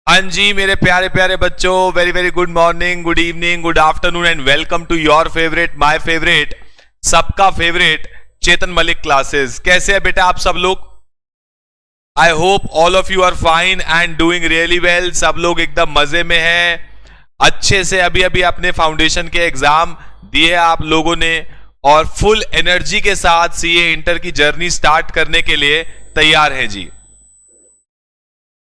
हाँ जी मेरे प्यारे प्यारे बच्चों, very very good morning, good evening, good afternoon and welcome to your favourite, my favourite, सबका फेवरेट चेतन मलिक क्लासेस। कैसे है बेटा आप सब लोग? I hope all of you are fine and doing really well. सब लोग एकदम मजे में हैं, अच्छे से अभी अभी अपने फाउंडेशन के एग्जाम दिए आप लोगों ने और फुल एनर्जी के साथ सीए इंटर की जर्नी स्टार्ट करने के लिए तैयार हैं जी।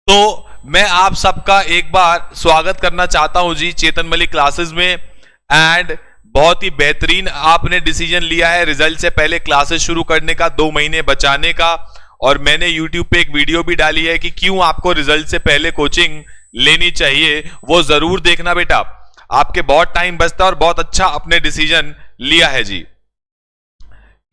तो मैं आप सबका एक बार स्वागत करना चाहता हूं जी चेतन मलिक क्लासेस में। एंड बहुत ही बेहतरीन आपने डिसीजन लिया है रिजल्ट से पहले क्लासेस शुरू करने का, 2 महीने बचाने का। और मैंने यूट्यूब पे एक वीडियो भी डाली है कि क्यों आपको रिजल्ट से पहले कोचिंग लेनी चाहिए, वो जरूर देखना बेटा। आपके बहुत टाइम बचता है और बहुत अच्छा अपने डिसीजन लिया है जी।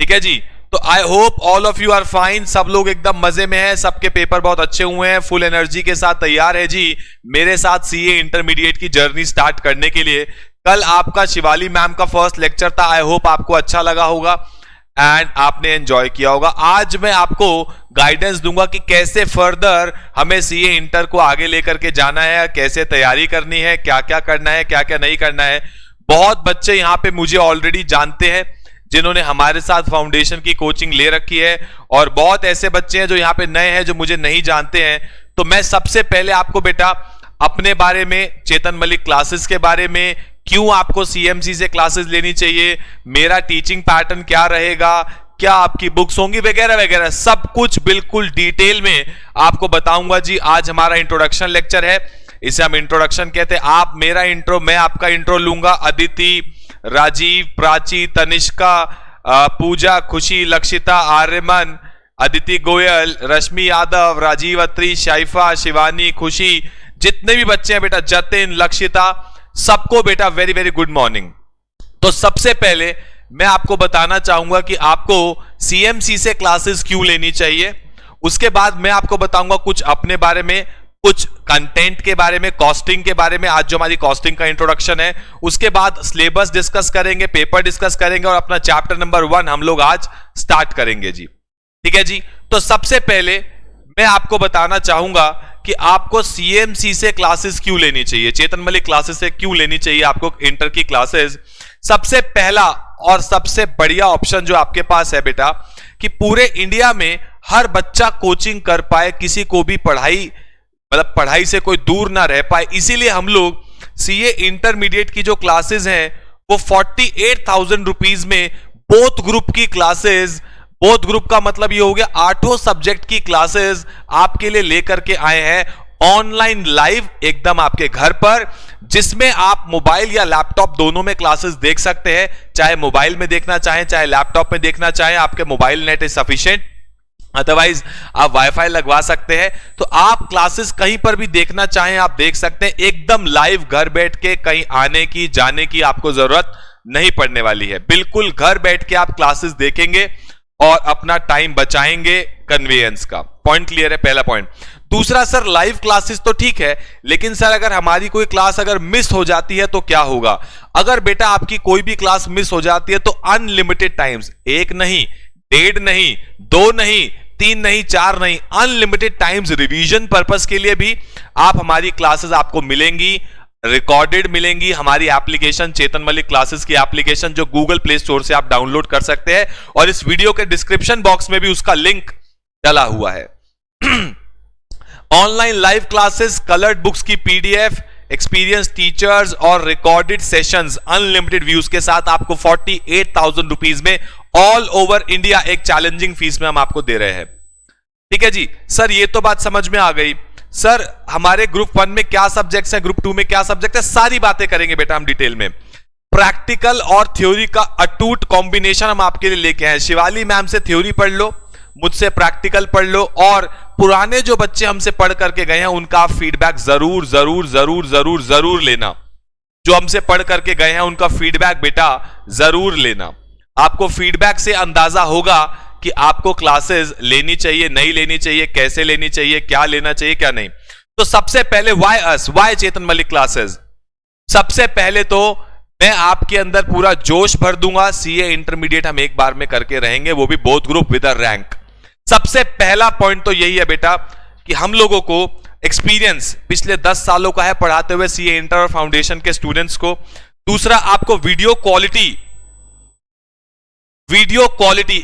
ठीक है जी, तो I hope all of you are fine. सब लोग एकदम मजे में हैं, सबके पेपर बहुत अच्छे हुए हैं, फुल एनर्जी के साथ तैयार है जी मेरे साथ सीए इंटरमीडिएट की जर्नी स्टार्ट करने के लिए। कल आपका शिवाली मैम का फर्स्ट लेक्चर था, आई होप आपको अच्छा लगा होगा एंड आपने एंजॉय किया होगा। आज मैं आपको गाइडेंस दूंगा कि कैसे फर्दर हमें सीए इंटर को आगे लेकर के जाना है, कैसे तैयारी करनी है, क्या क्या करना है, क्या क्या नहीं करना है। बहुत बच्चे यहां पे मुझे ऑलरेडी जानते हैं जिन्होंने हमारे साथ फाउंडेशन की कोचिंग ले रखी है, और बहुत ऐसे बच्चे हैं जो यहाँ पे नए हैं जो मुझे नहीं जानते हैं। तो मैं सबसे पहले आपको बेटा अपने बारे में, चेतन मलिक क्लासेस के बारे में, क्यों आपको सीएमसी से क्लासेस लेनी चाहिए, मेरा टीचिंग पैटर्न क्या रहेगा, क्या आपकी बुक्स होंगी, वगैरह वगैरह सब कुछ बिल्कुल डिटेल में आपको बताऊंगा जी। आज हमारा इंट्रोडक्शन लेक्चर है, इसे हम इंट्रोडक्शन कहते हैं। आप मेरा इंट्रो, मैं आपका इंट्रो लूंगा। अदिति, राजीव, प्राची, तनिष्का, पूजा, खुशी, लक्षिता, आर्यमन, अदिति गोयल, रश्मि यादव, राजीव अत्री, शाइफा, शिवानी, खुशी, जितने भी बच्चे हैं बेटा, जतिन, लक्षिता, सबको बेटा वेरी वेरी गुड मॉर्निंग। तो सबसे पहले मैं आपको बताना चाहूंगा कि आपको सीएमसी से क्लासेस क्यों लेनी चाहिए। उसके बाद मैं आपको बताऊंगा कुछ अपने बारे में, कुछ कंटेंट के बारे में, कॉस्टिंग के बारे में, आज जो हमारी कॉस्टिंग का इंट्रोडक्शन है। उसके बाद सिलेबस डिस्कस करेंगे, पेपर डिस्कस करेंगे और अपना चैप्टर नंबर 1 हम लोग आज स्टार्ट करेंगे जी। ठीक है जी, तो सबसे पहले मैं आपको बताना चाहूंगा कि आपको सीएमसी से क्लासेस क्यों लेनी चाहिए, चेतन मलिक क्लासेस से क्यों लेनी चाहिए आपको इंटर की क्लासेस। सबसे पहला और सबसे बढ़िया ऑप्शन जो आपके पास है बेटा, कि पूरे इंडिया में हर बच्चा कोचिंग कर पाए, किसी को भी पढ़ाई से कोई दूर ना रह पाए। इसीलिए हम लोग सीए इंटरमीडिएट की जो क्लासेस हैं वो 48,000 रुपीज में बोथ ग्रुप की क्लासेस, बोथ ग्रुप का मतलब ये हो गया 8 सब्जेक्ट की क्लासेस आपके लिए लेकर के आए हैं, ऑनलाइन लाइव एकदम आपके घर पर, जिसमें आप मोबाइल या लैपटॉप दोनों में क्लासेस देख सकते हैं। चाहे मोबाइल में देखना चाहें, चाहे लैपटॉप में देखना चाहें, आपके mobile net is sufficient, otherwise आप वाईफाई लगवा सकते हैं। तो आप क्लासेस कहीं पर भी देखना चाहें आप देख सकते हैं, एकदम लाइव, घर बैठ के, कहीं आने की जाने की आपको जरूरत नहीं पड़ने वाली है। बिल्कुल घर बैठ के आप क्लासेस देखेंगे और अपना टाइम बचाएंगे कन्वेंस का। पॉइंट क्लियर है, पहला पॉइंट। दूसरा सर, लाइव क्लासेस तो ठीक है, लेकिन सर अगर हमारी कोई क्लास अगर मिस हो जाती है तो क्या होगा? अगर बेटा आपकी कोई भी क्लास मिस हो जाती है तो अनलिमिटेड टाइम्स, 1 नहीं, 1.5 नहीं, 2 नहीं, 3 नहीं, 4 नहीं, अनलिमिटेड टाइम्स रिवीजन पर्पस के लिए भी आप हमारी क्लासेस आपको मिलेंगी, रिकॉर्डेड मिलेंगी। हमारी एप्लीकेशन चेतन मलिक क्लासेस की एप्लीकेशन जो गूगल प्ले स्टोर से आप डाउनलोड कर सकते हैं, और इस वीडियो के डिस्क्रिप्शन बॉक्स में भी उसका लिंक डला हुआ है। Online live classes, coloured books की पीडीएफ, एक्सपीरियंस टीचर्स और रिकॉर्डेड सेशंस अनलिमिटेड व्यूज के साथ आपको 48,000 रुपीज में ऑल ओवर इंडिया एक चैलेंजिंग फीस में हम आपको दे रहे हैं। ठीक है जी सर, ये तो बात समझ में आ गई। सर हमारे ग्रुप 1 में क्या सब्जेक्ट्स हैं, ग्रुप 2 में क्या सब्जेक्ट है, सारी बातें करेंगे बेटा हम डिटेल में। प्रैक्टिकल और थ्योरी का अटूट कॉम्बिनेशन हम आपके लिए लेके आए। शिवाली मैम से थ्योरी पढ़ लो, मुझसे प्रैक्टिकल पढ़ लो, और पुराने जो बच्चे हमसे पढ़ करके गए हैं उनका फीडबैक जरूर जरूर जरूर जरूर जरूर लेना। जो हमसे पढ़ करके गए हैं उनका फीडबैक बेटा जरूर लेना। आपको फीडबैक से अंदाजा होगा कि आपको क्लासेस लेनी चाहिए, नहीं लेनी चाहिए, कैसे लेनी चाहिए, क्या लेना चाहिए, क्या नहीं। तो सबसे पहले why us, why Chetan Malik classes. सबसे पहले तो मैं आपके अंदर पूरा जोश भर दूंगा। सीए इंटरमीडिएट हम एक बार में करके रहेंगे, वो भी both group with a rank. सबसे पहला पॉइंट तो यही है बेटा कि हम लोगों को एक्सपीरियंस पिछले 10 सालों का है पढ़ाते हुए सीए इंटर और फाउंडेशन के स्टूडेंट्स को। दूसरा, आपको वीडियो क्वालिटी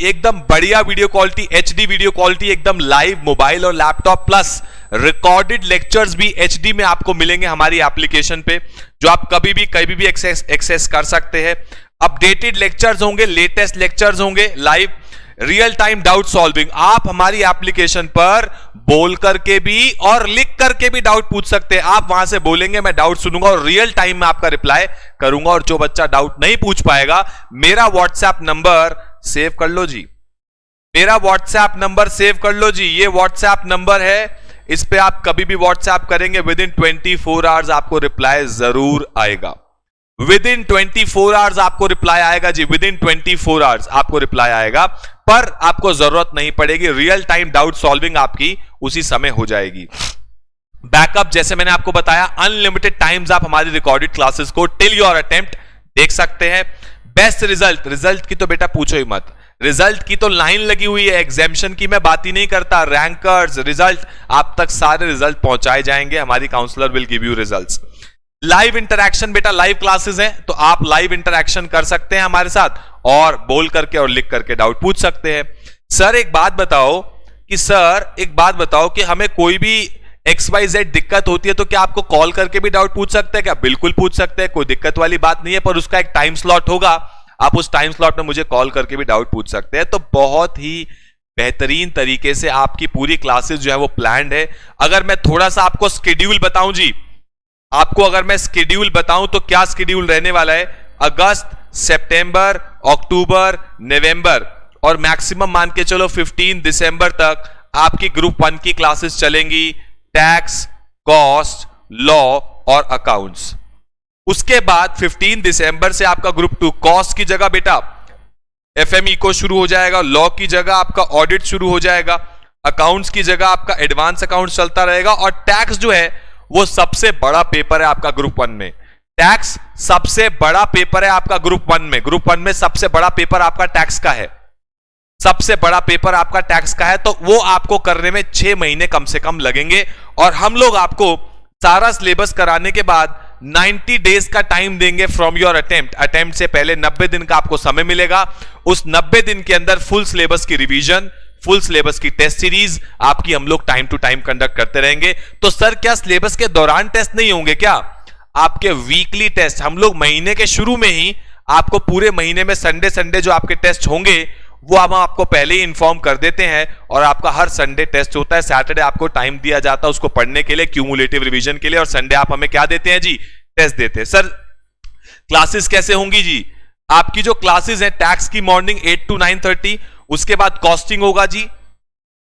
एकदम बढ़िया video quality, HD video quality एकदम लाइव मोबाइल और लैपटॉप प्लस रिकॉर्डेड लेक्चर्स भी एचडी में आपको मिलेंगे हमारी एप्लीकेशन पे, जो आप कभी भी एक्सेस कर सकते हैं। अपडेटेड लेक्चर्स होंगे, लेटेस्ट लेक्चर्स होंगे, live real time doubt solving. आप हमारी एप्लीकेशन पर बोल करके भी और लिख करके भी डाउट पूछ सकते हैं। आप वहां से बोलेंगे, मैं डाउट सुनूंगा और रियल टाइम में आपका रिप्लाई करूंगा। और जो बच्चा डाउट नहीं पूछ पाएगा, मेरा व्हाट्सएप नंबर सेव कर लो जी, मेरा व्हाट्सएप नंबर सेव कर लो जी। ये व्हाट्सएप नंबर है, इस पे आप कभी भी व्हाट्सएप करेंगे, विद इन 24 आवर्स आपको रिप्लाई जरूर आएगा। विद इन 24 आवर्स आपको रिप्लाई आएगा जी, विद इन 24 आवर्स आपको रिप्लाई आएगा। पर आपको जरूरत नहीं पड़ेगी, रियल टाइम डाउट सॉल्विंग आपकी उसी समय हो जाएगी। बैकअप, जैसे मैंने आपको बताया, अनलिमिटेड टाइम्स आप हमारी रिकॉर्डेड क्लासेस को टिल योर अटेम्प्ट देख सकते हैं। बेस्ट रिजल्ट की तो बेटा पूछो ही मत, रिजल्ट की तो लाइन लगी हुई है, एग्जामिशन की मैं बात ही नहीं करता। रैंकर्स, रिजल्ट, आप तक सारे रिजल्ट पहुंचाए जाएंगे, हमारी counsellor will give you results. Live interaction, बेटा लाइव क्लासेस हैं तो आप लाइव इंटरैक्शन कर सकते हैं हमारे साथ और बोल करके और लिख करके डाउट पूछ सकते हैं। सर एक बात बताओ कि हमें कोई भी XYZ दिक्कत होती है तो क्या आपको कॉल करके भी डाउट पूछ सकते हैं क्या? बिल्कुल पूछ सकते हैं, कोई दिक्कत वाली बात नहीं है, पर उसका एक टाइम स्लॉट होगा, आप उस टाइम स्लॉट में मुझे कॉल करके भी डाउट पूछ सकते हैं। तो बहुत ही बेहतरीन तरीके से आपकी पूरी क्लासेस जो है वो प्लान्ड है। अगर मैं थोड़ा सा आपको स्केड्यूल बताऊं जी, अगर मैं स्केड्यूल बताऊं तो क्या स्केड्यूल रहने वाला है? अगस्त, सितंबर, अक्टूबर, नवंबर और मैक्सिमम मान के चलो 15 दिसंबर तक आपकी ग्रुप 1 की क्लासेस चलेंगी, टैक्स, कॉस्ट, लॉ और अकाउंट्स। उसके बाद 15 दिसंबर से आपका ग्रुप 2 कॉस्ट की जगह बेटा एफएमई को शुरू हो जाएगा, लॉ की जगह आपका ऑडिट शुरू हो जाएगा, अकाउंट्स की जगह आपका एडवांस अकाउंट्स चलता रहेगा और टैक्स जो है वो सबसे बड़ा पेपर है आपका ग्रुप 1 में। टैक्स सबसे बड़ा पेपर है आपका ग्रुप 1 में। ग्रुप 1 में सबसे बड़ा पेपर आपका टैक्स का है, सबसे बड़ा पेपर आपका टैक्स का है। तो वो आपको करने में 6 महीने कम से कम लगेंगे और हम लोग आपको सारा सिलेबस कराने के बाद 90 डेज का टाइम देंगे फ्रॉम योर अटेम्प्ट से पहले 90 दिन का आपको समय मिलेगा। उस 90 दिन के अंदर फुल सिलेबस की रिवीजन, फुल सिलेबस की टेस्ट सीरीज आपकी हम लोग टाइम टू टाइम कंडक्ट करते रहेंगे। तो सर क्या सिलेबस के दौरान टेस्ट नहीं होंगे क्या? आपके वीकली टेस्ट हम लोग महीने के शुरू में ही आपको पूरे महीने में संडे जो आपके टेस्ट होंगे वो हम आपको पहले ही इंफॉर्म कर देते हैं और आपका हर संडे टेस्ट होता है। सैटरडे आपको टाइम दिया जाता है उसको पढ़ने के लिए, क्यूमुलेटिव रिवीजन के लिए, और संडे आप हमें क्या देते हैं जी? टेस्ट देते हैं। सर क्लासेस कैसे होंगी जी? आपकी जो क्लासेस है टैक्स की मॉर्निंग 8 to 9:30, उसके बाद कॉस्टिंग होगा जी,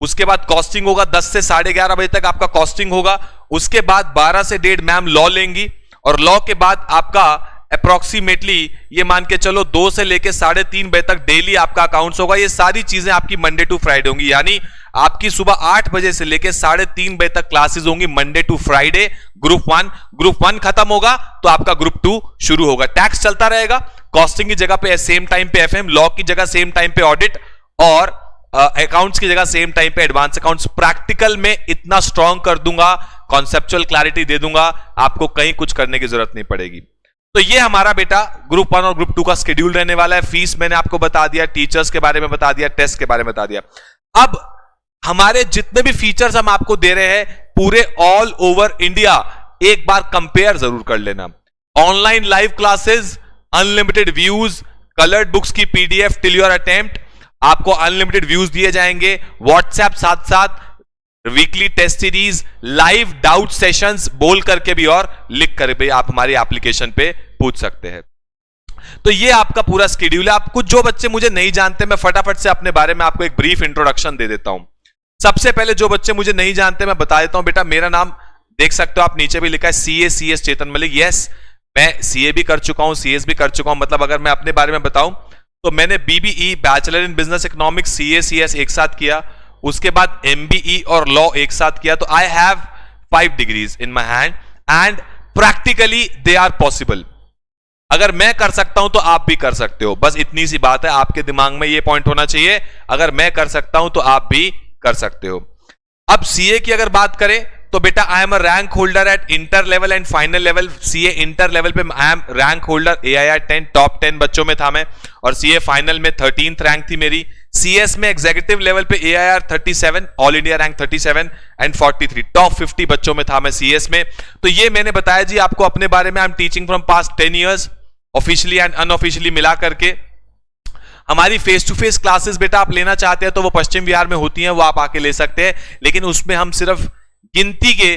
उसके बाद कॉस्टिंग होगा 10 से 11:30 बजे तक आपका कॉस्टिंग होगा। उसके बाद 12 से 1:30 मैम लॉ लेंगी और लॉ के बाद आपका अप्रोक्सीमेटली ये मान के चलो 2 से लेके 3:30 बजे तक डेली आपका अकाउंट्स होगा। ये सारी चीजें आपकी मंडे टू फ्राइडे होंगी, यानी आपकी सुबह 8 बजे से लेके 3:30 बजे तक क्लासेस होंगी मंडे टू फ्राइडे। ग्रुप 1 खत्म होगा तो आपका ग्रुप 2 शुरू होगा। टैक्स चलता रहेगा, कॉस्टिंग की जगह पे सेम टाइम पे एफएम, लॉ की जगह सेम टाइम पे ऑडिट और अकाउंट्स की जगह सेम टाइम पे एडवांस अकाउंट्स। प्रैक्टिकल में इतना स्ट्रॉन्ग कर दूंगा, कॉन्सेप्चुअल क्लैरिटी दे दूंगा, आपको कहीं कुछ करने की जरूरत नहीं पड़ेगी। तो ये हमारा बेटा ग्रुप 1 और ग्रुप 2 का शेड्यूल रहने वाला है। फीस मैंने आपको बता दिया, टीचर्स के बारे में बता दिया, टेस्ट के बारे में बता दिया। अब हमारे जितने भी फीचर्स हम आपको दे रहे हैं पूरे ऑल ओवर इंडिया, एक बार कंपेयर जरूर कर लेना। Online live classes, unlimited views, coloured books की पीडीएफ टिल योर अटेम्प्ट, आपको अनलिमिटेड व्यूज दिए जाएंगे, व्हाट्सएप साथ साथ, weekly test series, live doubt sessions बोल करके भी और लिख कर भी आप हमारी एप्लीकेशन पे पूछ सकते हैं। तो ये आपका पूरा स्केड्यूल है। आप कुछ जो बच्चे मुझे नहीं जानते, मैं फटाफट से अपने बारे में आपको एक ब्रीफ इंट्रोडक्शन दे देता हूं। सबसे पहले जो बच्चे मुझे नहीं जानते मैं बता देता हूं। बेटा मेरा नाम देख सकते हो आप, नीचे भी लिखा है CA चेतन मलिक। यस, मैं CA भी कर चुका हूं, CS भी कर चुका हूं। मतलब अगर मैं अपने बारे में बताऊं तो मैंने BBE bachelor in business economics CA CS एक साथ किया, उसके बाद MBE और लॉ एक साथ किया। तो I have 5 degrees in my hand and practically they are possible. अगर मैं कर सकता हूं तो आप भी कर सकते हो, बस इतनी सी बात है। आपके दिमाग में ये पॉइंट होना चाहिए, अगर मैं कर सकता हूं तो आप भी कर सकते हो। अब CA की अगर बात करें तो बेटा I am a rank holder at inter level and final level. CA inter level पे I am rank holder, AIR 10 top 10 बच्चों में था मैं, और सीए फाइनल में 13th रैंक थी मेरी। CS में एग्जीक्यूटिव लेवल पे AIR 37, all India rank 37 and 43, top 50 बच्चों में था मैं CS में। तो ये मैंने बताया जी आपको अपने बारे में। I am teaching from past 10 years, officially and unofficially मिला करके। हमारी फेस टू फेस क्लासेस बेटा आप लेना चाहते हैं तो वो पश्चिम विहार में होती हैं, वो आप आके ले सकते हैं, लेकिन उसमें हम सिर्फ गिनती के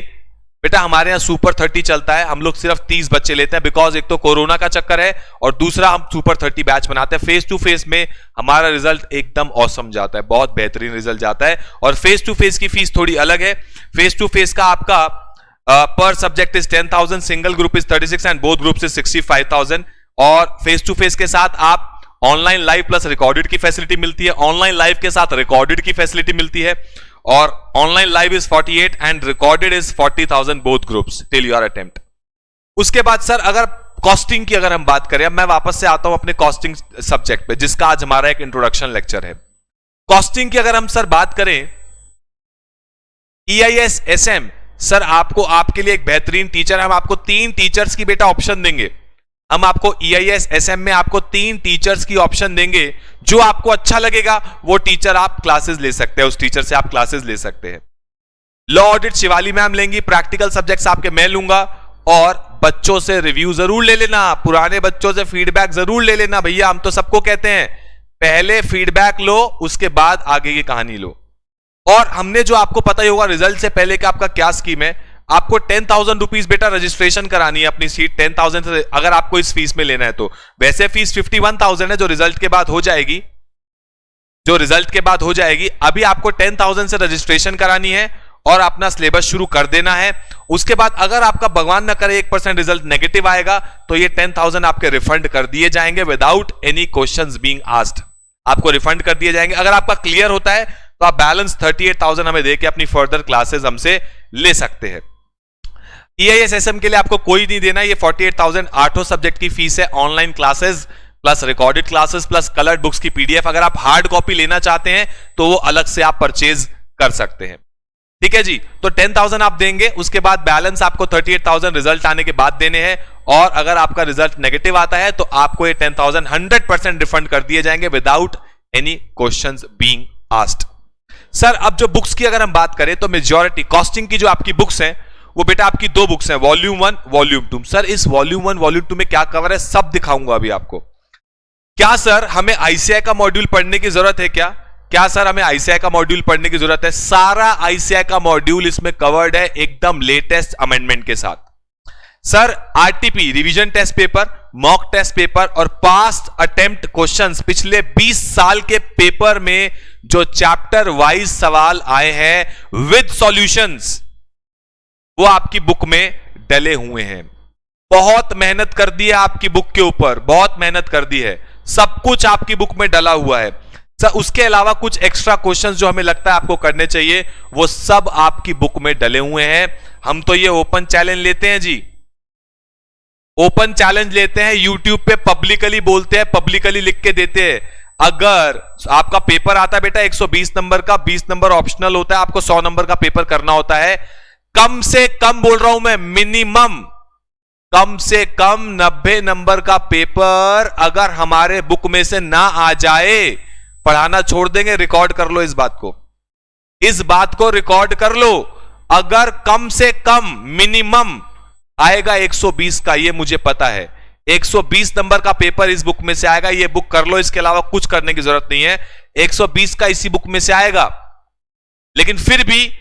बेटा, हमारे यहाँ सुपर 30 चलता है, हम लोग सिर्फ 30 बच्चे लेते हैं, बिकॉज एक तो कोरोना का चक्कर है और दूसरा हम सुपर 30 बैच बनाते हैं। फेस टू फेस में हमारा रिजल्ट एकदम औसम जाता है, बहुत बेहतरीन रिजल्ट जाता है। और फेस टू फेस की फीस थोड़ी अलग है। फेस टू फेस का आपका पर subject is 10,000, single group is 36 and both group is 65,000। और फेस टू फेस के साथ आप ऑनलाइन लाइव प्लस रिकॉर्डेड की फैसिलिटी मिलती है, ऑनलाइन लाइव के साथ रिकॉर्डेड की फैसिलिटी मिलती है, और online live is 48 and recorded is 40,000 both groups till your attempt. उसके बाद सर अगर कॉस्टिंग की अगर हम बात करें, अब मैं वापस से आता हूं अपने कॉस्टिंग सब्जेक्ट पे, जिसका आज हमारा एक इंट्रोडक्शन लेक्चर है। कॉस्टिंग की अगर हम सर बात करें, EIS SM सर आपको, आपके लिए एक बेहतरीन टीचर, हम आपको 3 टीचर्स की बेटा ऑप्शन देंगे। हम आपको EIS SM में आपको 3 टीचर्स की ऑप्शन देंगे, जो आपको अच्छा लगेगा वो टीचर आप क्लासेस ले सकते हैं, उस टीचर से आप क्लासेस ले सकते हैं। लॉ ऑडिट शिवाली मैम लेंगी, प्रैक्टिकल सब्जेक्ट्स आपके मैं लूंगा, और बच्चों से रिव्यू जरूर ले लेना, पुराने बच्चों से फीडबैक जरूर ले लेना भैया। हम तो सबको कहते हैं पहले फीडबैक लो, उसके बाद आगे की कहानी लो। और हमने जो आपको पता ही होगा रिजल्ट से पहले का आपका क्या स्कीम है, आपको 10,000 रुपीज बेटा रजिस्ट्रेशन करानी है अपनी सीट 10,000 से, अगर आपको इस फीस में लेना है तो। वैसे फीस 51,000 है, जो रिजल्ट के बाद हो जाएगी, जो रिजल्ट के बाद हो जाएगी। अभी आपको 10,000 से रजिस्ट्रेशन करानी है और अपना सिलेबस शुरू कर देना है। उसके बाद अगर आपका भगवान न करे 1% रिजल्ट नेगेटिव आएगा तो ये 10,000 आपके रिफंड कर दिए जाएंगे without any questions being asked, आपको रिफंड कर दिए जाएंगे। अगर आपका क्लियर होता है तो आप बैलेंस 38,000 हमें देके अपनी फर्दर क्लासेस हमसे ले सकते हैं। EIS SM के लिए आपको कोई नहीं देना, ये 48,000 8 सब्जेक्ट की फीस है, online classes plus recorded classes plus coloured books की PDF। अगर आप हार्ड कॉपी लेना चाहते हैं तो वो अलग से आप परचेज कर सकते हैं, ठीक है जी। तो 10,000 आप देंगे, उसके बाद बैलेंस आपको 38,000 रिजल्ट आने के बाद देने हैं, और अगर आपका रिजल्ट नेगेटिव आता है तो आपको ये 10,000 100% रिफंड कर दिए जाएंगे without any questions being asked. Sir अब जो बुक्स की अगर हम बात करें तो मेजॉरिटी कॉस्टिंग की जो आपकी बुक्स हैं वो बेटा आपकी 2 बुक्स हैं, वॉल्यूम 1 वॉल्यूम 2। सर इस वॉल्यूम 1 वॉल्यूम 2 में क्या कवर है सब दिखाऊंगा अभी आपको। क्या सर हमें ICAI का मॉड्यूल पढ़ने की जरूरत है क्या? क्या सर हमें ICAI का मॉड्यूल पढ़ने की जरूरत है? सारा ICAI का मॉड्यूल इसमें कवर्ड है एकदम लेटेस्ट अमेंडमेंट के साथ। Sir RTP revision test paper, mock test paper और पास्ट अटेम्प्ट क्वेश्चंस, पिछले 20 साल के पेपर में जो चैप्टर वाइज सवाल आए हैं विद सॉल्यूशंस, वो आपकी बुक में डले हुए हैं। बहुत मेहनत कर दी है आपकी बुक के ऊपर, बहुत मेहनत कर दी है, सब कुछ आपकी बुक में डला हुआ है। सर उसके अलावा कुछ एक्स्ट्रा क्वेश्चंस जो हमें लगता है आपको करने चाहिए वो सब आपकी बुक में डले हुए हैं। हम तो ये ओपन चैलेंज लेते हैं जी, ओपन चैलेंज लेते हैं, यूट्यूब पे पब्लिकली बोलते हैं, पब्लिकली लिख के देते हैं। अगर आपका पेपर आता है बेटा 120 नंबर का, 20 नंबर ऑप्शनल होता है, आपको 100 नंबर का पेपर करना होता है। कम से कम बोल रहा हूं मैं, मिनिमम कम से कम 90 नंबर का पेपर अगर हमारे बुक में से ना आ जाए, पढ़ाना छोड़ देंगे। रिकॉर्ड कर लो इस बात को, इस बात को रिकॉर्ड कर लो। अगर कम से कम मिनिमम आएगा 120 का, ये मुझे पता है, 120 नंबर का पेपर इस बुक में से आएगा, ये बुक कर लो, इसके अलावा कुछ करने की जरूरत नहीं है। 120 का इसी बुक में से आएगा, लेकिन फिर भी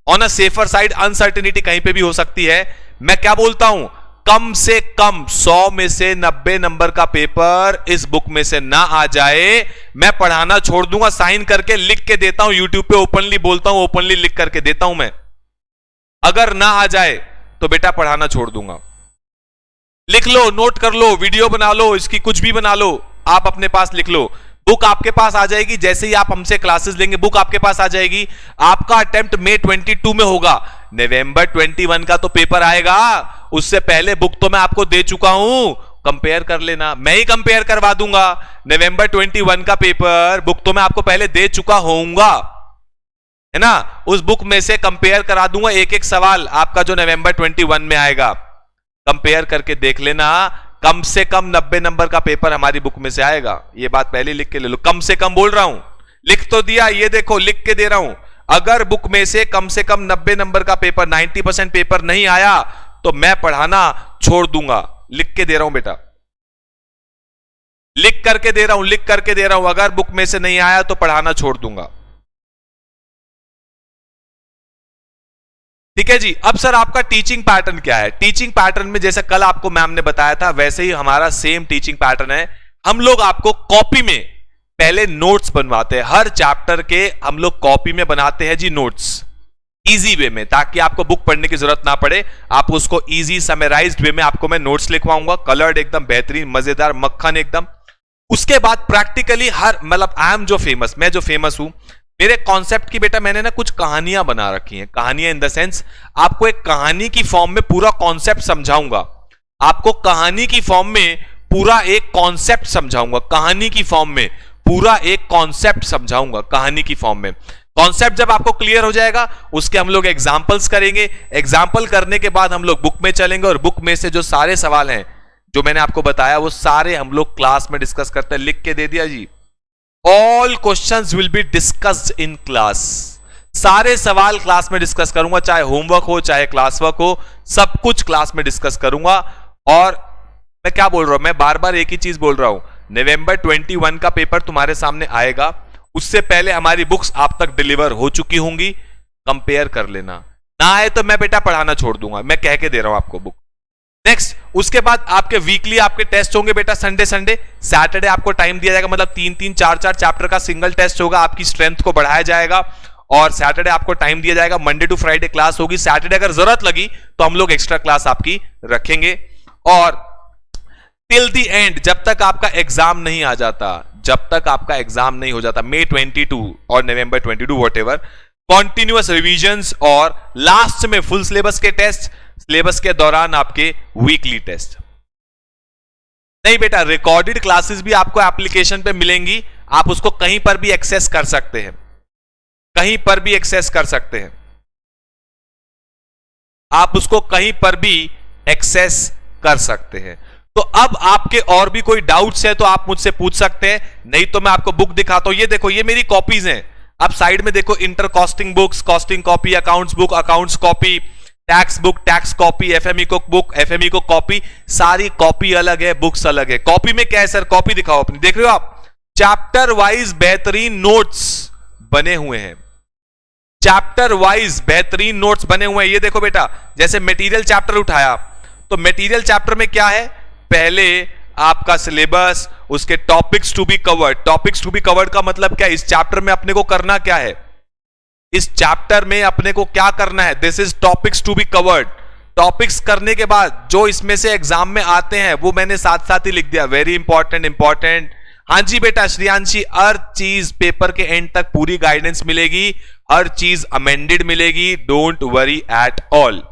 on a safer side uncertainty कहीं पे भी हो सकती है। मैं क्या बोलता हूं, कम से कम 100 में से 90 नंबर का पेपर इस बुक में से ना आ जाए, मैं पढ़ाना छोड़ दूंगा। साइन करके लिख के देता हूं, यूट्यूब पे ओपनली बोलता हूं, ओपनली लिख करके देता हूं मैं। अगर ना आ जाए तो बेटा पढ़ाना छोड़ दूंगा। लिख लो, नोट कर लो, वीडियो बना लो, इसकी कुछ भी बना लो, आप अपने पास लिख लो। बुक आपके पास आ जाएगी, जैसे ही आप हमसे क्लासेस लेंगे बुक आपके पास आ जाएगी। आपका अटेम्प्ट मई 22 में होगा, नवंबर 21 का तो पेपर आएगा, उससे पहले बुक तो मैं आपको दे चुका हूं, कंपेयर कर लेना, मैं ही कंपेयर करवा दूंगा। नवंबर 21 का पेपर बुक तो मैं आपको पहले दे चुका होऊंगा। है ना, उस बुक में से कंपेयर करा दूंगा एक एक सवाल आपका जो नवंबर 21 में आएगा, कंपेयर करके देख लेना, कम से कम 90 नंबर का पेपर हमारी बुक में से आएगा। ये बात पहले लिख के ले लो, कम से कम बोल रहा हूं, लिख तो दिया, ये देखो लिख के दे रहा हूं, अगर बुक में से कम 90 नंबर का पेपर 90% पेपर नहीं आया तो मैं पढ़ाना छोड़ दूंगा। लिख के दे रहा हूं बेटा, लिख करके दे रहा हूं, लिख करके दे रहा हूं, अगर बुक में से नहीं आया तो पढ़ाना छोड़ दूंगा। ठीक है जी। अब सर आपका टीचिंग पैटर्न क्या है? टीचिंग पैटर्न में जैसे कल आपको मैम ने बताया था वैसे ही हमारा सेम टीचिंग पैटर्न है। हम लोग आपको कॉपी में पहले नोट्स बनवाते हैं, हर चैप्टर के हम लोग कॉपी में बनाते हैं जी नोट्स, इजी वे में, ताकि आपको बुक पढ़ने की जरूरत ना पड़े। आप उसको इजी समराइज्ड वे में आपको मैं नोट्स लिखवाऊंगा, कलर्ड एकदम बेहतरीन मजेदार मक्खन एकदम। उसके बाद प्रैक्टिकली हर मतलब आई एम जो फेमस, मैं जो फेमस हूं, मेरे कॉन्सेप्ट की बेटा मैंने ना कुछ कहानियां बना रखी हैं। कहानियां इन द सेंस आपको एक कहानी की फॉर्म में पूरा कॉन्सेप्ट समझाऊंगा, आपको कहानी की फॉर्म में पूरा एक कॉन्सेप्ट समझाऊंगा, कहानी की फॉर्म में पूरा एक कॉन्सेप्ट समझाऊंगा, कहानी की फॉर्म में। कॉन्सेप्ट जब आपको क्लियर हो जाएगा उसके हम लोग एग्जाम्पल्स करेंगे, एग्जाम्पल करने के बाद हम लोग बुक में चलेंगे और बुक में से जो सारे सवाल हैं जो मैंने आपको बताया वो सारे हम लोग क्लास में डिस्कस करते हैं। लिख के दे दिया जी, all questions will be discussed in class. सारे सवाल क्लास में डिस्कस करूंगा, चाहे होमवर्क हो चाहे क्लास वर्क हो, सब कुछ क्लास में डिस्कस करूंगा। और मैं क्या बोल रहा हूं, मैं बार बार एक ही चीज बोल रहा हूं, नवंबर 21 का पेपर तुम्हारे सामने आएगा, उससे पहले हमारी बुक्स आप तक डिलीवर हो चुकी होंगी, कंपेयर कर लेना, ना आए तो मैं बेटा पढ़ाना छोड़ दूंगा, मैं कह के दे रहा हूं आपको बुक। नेक्स्ट, उसके बाद आपके वीकली आपके टेस्ट होंगे बेटा, संडे सैटरडे आपको टाइम दिया जाएगा, मतलब 3-3 4-4 चैप्टर का सिंगल टेस्ट होगा, आपकी स्ट्रेंथ को बढ़ाया जाएगा। और सैटरडे आपको टाइम दिया जाएगा, मंडे टू फ्राइडे क्लास होगी, सैटरडे अगर जरूरत लगी तो हम लोग एक्स्ट्रा क्लास आपकी रखेंगे। और टिल द एंड, जब तक आपका एग्जाम नहीं आ जाता, जब तक आपका एग्जाम नहीं हो जाता, मई 22 और नवंबर 22 व्हाटएवर, कॉन्टिन्यूअस रिविजन्स और लास्ट में फुल सिलेबस के टेस्ट, सिलेबस के दौरान आपके वीकली टेस्ट। नहीं बेटा, रिकॉर्डेड क्लासेस भी आपको एप्लीकेशन पे मिलेंगी, आप उसको कहीं पर भी एक्सेस कर सकते हैं, कहीं पर भी एक्सेस कर सकते हैं, आप उसको कहीं पर भी एक्सेस कर सकते हैं। तो अब आपके और भी कोई डाउट्स है तो आप मुझसे पूछ सकते हैं, नहीं तो मैं आपको बुक दिखाता हूं। ये देखो, ये मेरी कॉपीज हैं, आप साइड में देखो, inter costing books, costing copy, accounts book, accounts copy, tax book, tax copy, FME को बुक, एफएमई को कॉपी, सारी कॉपी अलग है, बुक्स अलग है। कॉपी में क्या है सर, कॉपी दिखाओ अपनी, देख रहे हो आप, चैप्टर वाइज बेहतरीन नोट्स बने हुए हैं, चैप्टर वाइज बेहतरीन नोट्स बने हुए हैं। ये देखो बेटा, जैसे मटेरियल चैप्टर उठाया तो मटेरियल चैप्टर में क्या है, पहले आपका सिलेबस, उसके topics to be covered. Topics to be covered का मतलब क्या है, इस चैप्टर में अपने को करना क्या है, इस चैप्टर में अपने को क्या करना है, this is topics to be covered. Topics करने के बाद जो इसमें से एग्जाम में आते हैं वो मैंने साथ साथ ही लिख दिया, वेरी इंपॉर्टेंट इंपॉर्टेंट। हाँ जी बेटा श्रियांशी, हर चीज पेपर के एंड तक पूरी गाइडेंस मिलेगी, हर चीज अमेंडेड मिलेगी, डोंट वरी एट ऑल।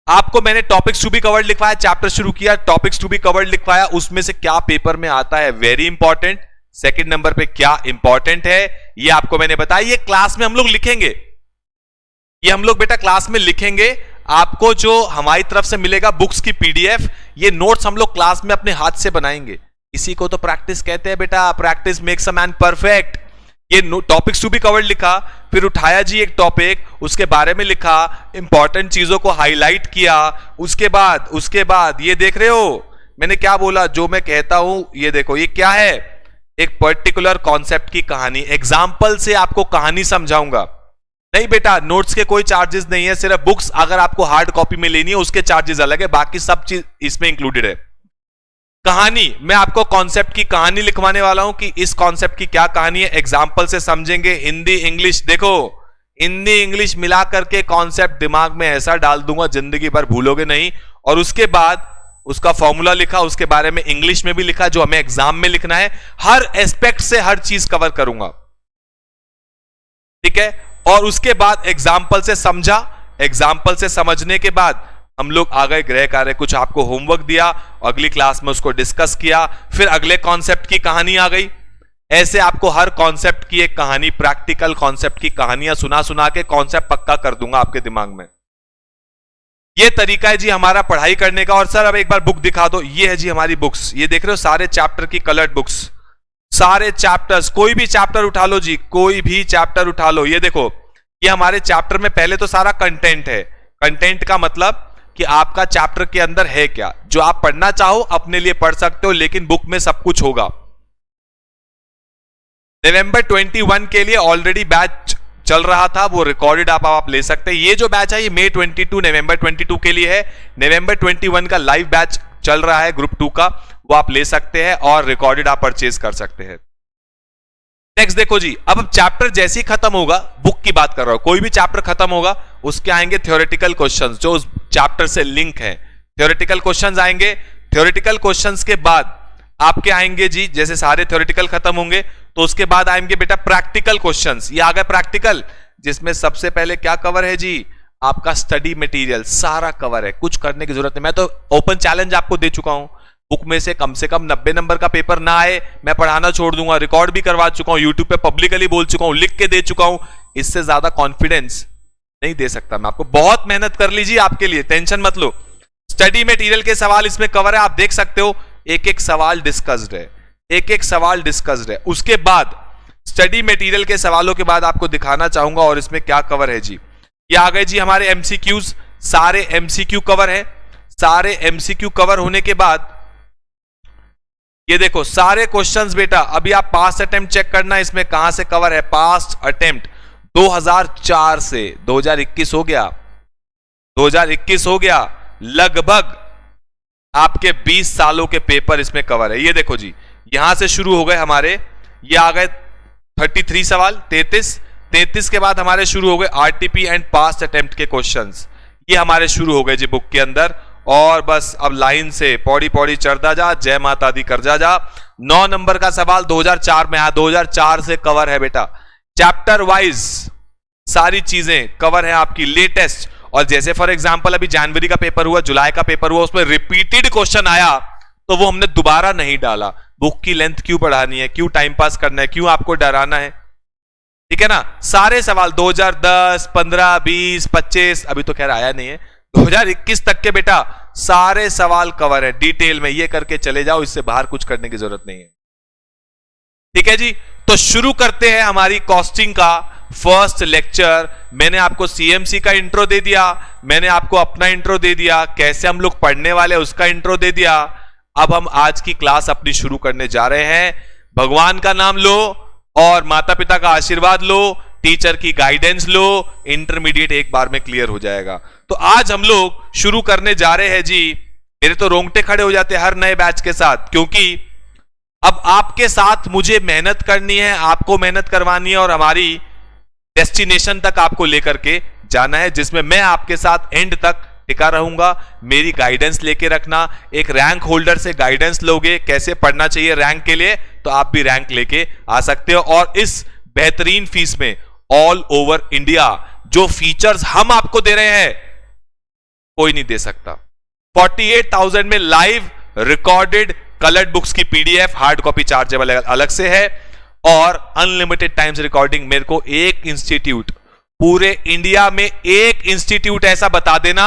आपको मैंने टॉपिक्स टू बी कवर्ड लिखवाया, चैप्टर शुरू किया, टॉपिक्स टू बी कवर्ड लिखवाया, उसमें से क्या पेपर में आता है, वेरी इंपॉर्टेंट। सेकंड नंबर पे क्या इंपॉर्टेंट है ये आपको मैंने बताया, ये क्लास में हम लोग लिखेंगे, ये हम लोग बेटा क्लास में लिखेंगे। आपको जो हमारी तरफ से मिलेगा बुक्स की पीडीएफ, ये नोट्स हम लोग क्लास में अपने हाथ से बनाएंगे, इसी को तो प्रैक्टिस कहते हैं बेटा, practice makes a man perfect. ये टॉपिक्स टू बी कवर्ड लिखा, फिर उठाया जी एक टॉपिक, उसके बारे में लिखा, इंपॉर्टेंट चीजों को हाईलाइट किया, उसके बाद ये देख रहे हो मैंने क्या बोला, जो मैं कहता हूं ये देखो, ये क्या है, एक पर्टिकुलर कॉन्सेप्ट की कहानी, एग्जाम्पल से आपको कहानी समझाऊंगा। नहीं बेटा, नोट्स के कोई चार्जेस नहीं है, सिर्फ बुक्स अगर आपको हार्ड कॉपी में लेनी है उसके चार्जेस अलग है, बाकी सब चीज इसमें इंक्लूडेड है। कहानी, मैं आपको कॉन्सेप्ट की कहानी लिखवाने वाला हूं कि इस कॉन्सेप्ट की क्या कहानी है, एग्जाम्पल से समझेंगे। हिंदी इंग्लिश, देखो हिंदी इंग्लिश मिला करके कॉन्सेप्ट दिमाग में ऐसा डाल दूंगा जिंदगी भर भूलोगे नहीं। और उसके बाद उसका फॉर्मूला लिखा, उसके बारे में इंग्लिश में भी लिखा जो हमें एग्जाम में लिखना है, हर एस्पेक्ट से हर चीज कवर करूंगा, ठीक है। और उसके बाद एग्जाम्पल से समझा, एग्जाम्पल से समझने के बाद हम लोग आ गए गृह कार्य, कुछ आपको होमवर्क दिया, अगली क्लास में उसको डिस्कस किया, फिर अगले कॉन्सेप्ट की कहानी आ गई, ऐसे आपको हर कॉन्सेप्ट की एक कहानी, प्रैक्टिकल कॉन्सेप्ट की कहानियां सुना सुना के कॉन्सेप्ट पक्का कर दूंगा आपके दिमाग में। ये तरीका है जी हमारा पढ़ाई करने का। और सर अब एक बार बुक दिखा दो। ये है जी हमारी बुक्स, ये देख रहे हो सारे चैप्टर की कलर्ड बुक्स, सारे चैप्टर्स, कोई भी चैप्टर उठा लो जी, कोई भी चैप्टर उठा लो। ये देखो, ये हमारे चैप्टर में पहले तो सारा कंटेंट है। कंटेंट का मतलब कि आपका चैप्टर के अंदर है क्या, जो आप पढ़ना चाहो अपने लिए पढ़ सकते हो, लेकिन बुक में सब कुछ होगा। नवंबर 21 के लिए ऑलरेडी बैच चल रहा था, वो रिकॉर्डेड आप ले सकते हैं। ये जो बैच है ये मई 22 नवंबर 22 के लिए है। नवंबर 21 का लाइव बैच चल रहा है ग्रुप 2 का, वो आप ले सकते हैं और रिकॉर्डेड आप परचेज कर सकते हैं। नेक्स्ट देखो जी, अब चैप्टर जैसे ही खत्म होगा, बुक की बात कर रहा हूं, कोई भी चैप्टर खत्म होगा उसके आएंगे थ्योरेटिकल क्वेश्चंस जो उस चैप्टर से लिंक है। थ्योरेटिकल क्वेश्चंस आएंगे। थ्योरेटिकल क्वेश्चंस के बाद आपके आएंगे जी, जैसे सारे थ्योरेटिकल खत्म होंगे तो उसके बाद आएंगे बेटा प्रैक्टिकल क्वेश्चंस। ये आ गए प्रैक्टिकल, जिसमें सबसे पहले क्या कवर है जी, आपका स्टडी मटेरियल सारा कवर है, कुछ करने की जरूरत नहीं। मैं तो ओपन चैलेंज आपको दे चुका हूं, बुक में से कम 90 नंबर का पेपर ना आए मैं पढ़ाना छोड़ दूंगा। रिकॉर्ड भी करवा चुका हूं, यूट्यूब पे पब्लिकली बोल चुका हूं, लिख के दे चुका हूं। इससे ज्यादा कॉन्फिडेंस नहीं दे सकता मैं आपको। बहुत मेहनत कर लीजिए आपके लिए, टेंशन मत लो। स्टडी मटेरियल के सवाल इसमें कवर है, आप देख सकते हो, एक एक सवाल डिस्कस्ड है, एक एक सवाल डिस्कस्ड है। उसके बाद स्टडी मटेरियल के सवालों के बाद आपको दिखाना चाहूंगा और इसमें क्या कवर है जी। ये आ गए जी हमारे एमसीक्यूज, सारे एमसीक्यू कवर है। सारे एमसीक्यू कवर होने के बाद ये देखो सारे क्वेश्चंस बेटा, अभी आप पास्ट अटेम्प्ट चेक करना, इसमें कहां से कवर है। पास्ट अटेम्प्ट 2004 से 2021 हो गया, 2021 हो गया, लगभग आपके 20 सालों के पेपर इसमें कवर है। ये देखो जी, यहां से शुरू हो गए हमारे, ये आ गए 33 सवाल, 33 के बाद हमारे शुरू हो गए आरटीपी एंड पास्ट अटेम्प्ट के क्वेश्चंस, ये हमारे शुरू हो गए जी बुक के अंदर। और बस अब लाइन से पौड़ी पौड़ी चढ़ता जा, जय माता दी कर जा। 9 नंबर का सवाल 2004 में आया, 2004 से कवर है बेटा। चैप्टर वाइज सारी चीजें कवर है आपकी, लेटेस्ट। और जैसे फॉर एग्जांपल अभी जनवरी का पेपर हुआ, जुलाई का पेपर हुआ, उसमें रिपीटेड क्वेश्चन आया तो वो हमने दोबारा नहीं डाला। बुक की लेंथ क्यों बढ़ानी है, क्यों टाइम पास करना है, क्यों आपको डराना है, ठीक है ना। सारे सवाल 2010, 15, 20, 25, अभी तो खैर आया नहीं है, 2021 तक के बेटा सारे सवाल कवर है डिटेल में। ये करके चले जाओ, इससे बाहर कुछ करने की जरूरत नहीं है, ठीक है जी। तो शुरू करते हैं हमारी कॉस्टिंग का फर्स्ट लेक्चर। मैंने आपको सीएमसी का इंट्रो दे दिया, मैंने आपको अपना इंट्रो दे दिया, कैसे हम लोग पढ़ने वाले उसका इंट्रो दे दिया। अब हम आज की क्लास अपनी शुरू करने जा रहे हैं। भगवान का नाम लो और माता पिता का आशीर्वाद लो, टीचर की गाइडेंस लो, इंटरमीडिएट एक बार में क्लियर हो जाएगा। तो आज हम लोग शुरू करने जा रहे हैं जी। मेरे तो रोंगटे खड़े हो जाते हैं हर नए बैच के साथ, क्योंकि अब आपके साथ मुझे मेहनत करनी है, आपको मेहनत करवानी है और हमारी डेस्टिनेशन तक आपको लेकर के जाना है, जिसमें मैं आपके साथ एंड तक टिका रहूंगा। मेरी गाइडेंस लेके रखना। एक रैंक होल्डर से गाइडेंस लोगे कैसे पढ़ना चाहिए रैंक के लिए, तो आप भी रैंक लेके आ सकते हो। और इस बेहतरीन फीस में ऑल ओवर इंडिया जो फीचर्स हम आपको दे रहे हैं कोई नहीं दे सकता। 48,000 में लाइव रिकॉर्डेड कलर्ड बुक्स की पीडीएफ, हार्ड कॉपी चार्जेबल अलग से है, और अनलिमिटेड टाइम्स रिकॉर्डिंग। मेरे को एक इंस्टीट्यूट, पूरे इंडिया में एक इंस्टीट्यूट ऐसा बता देना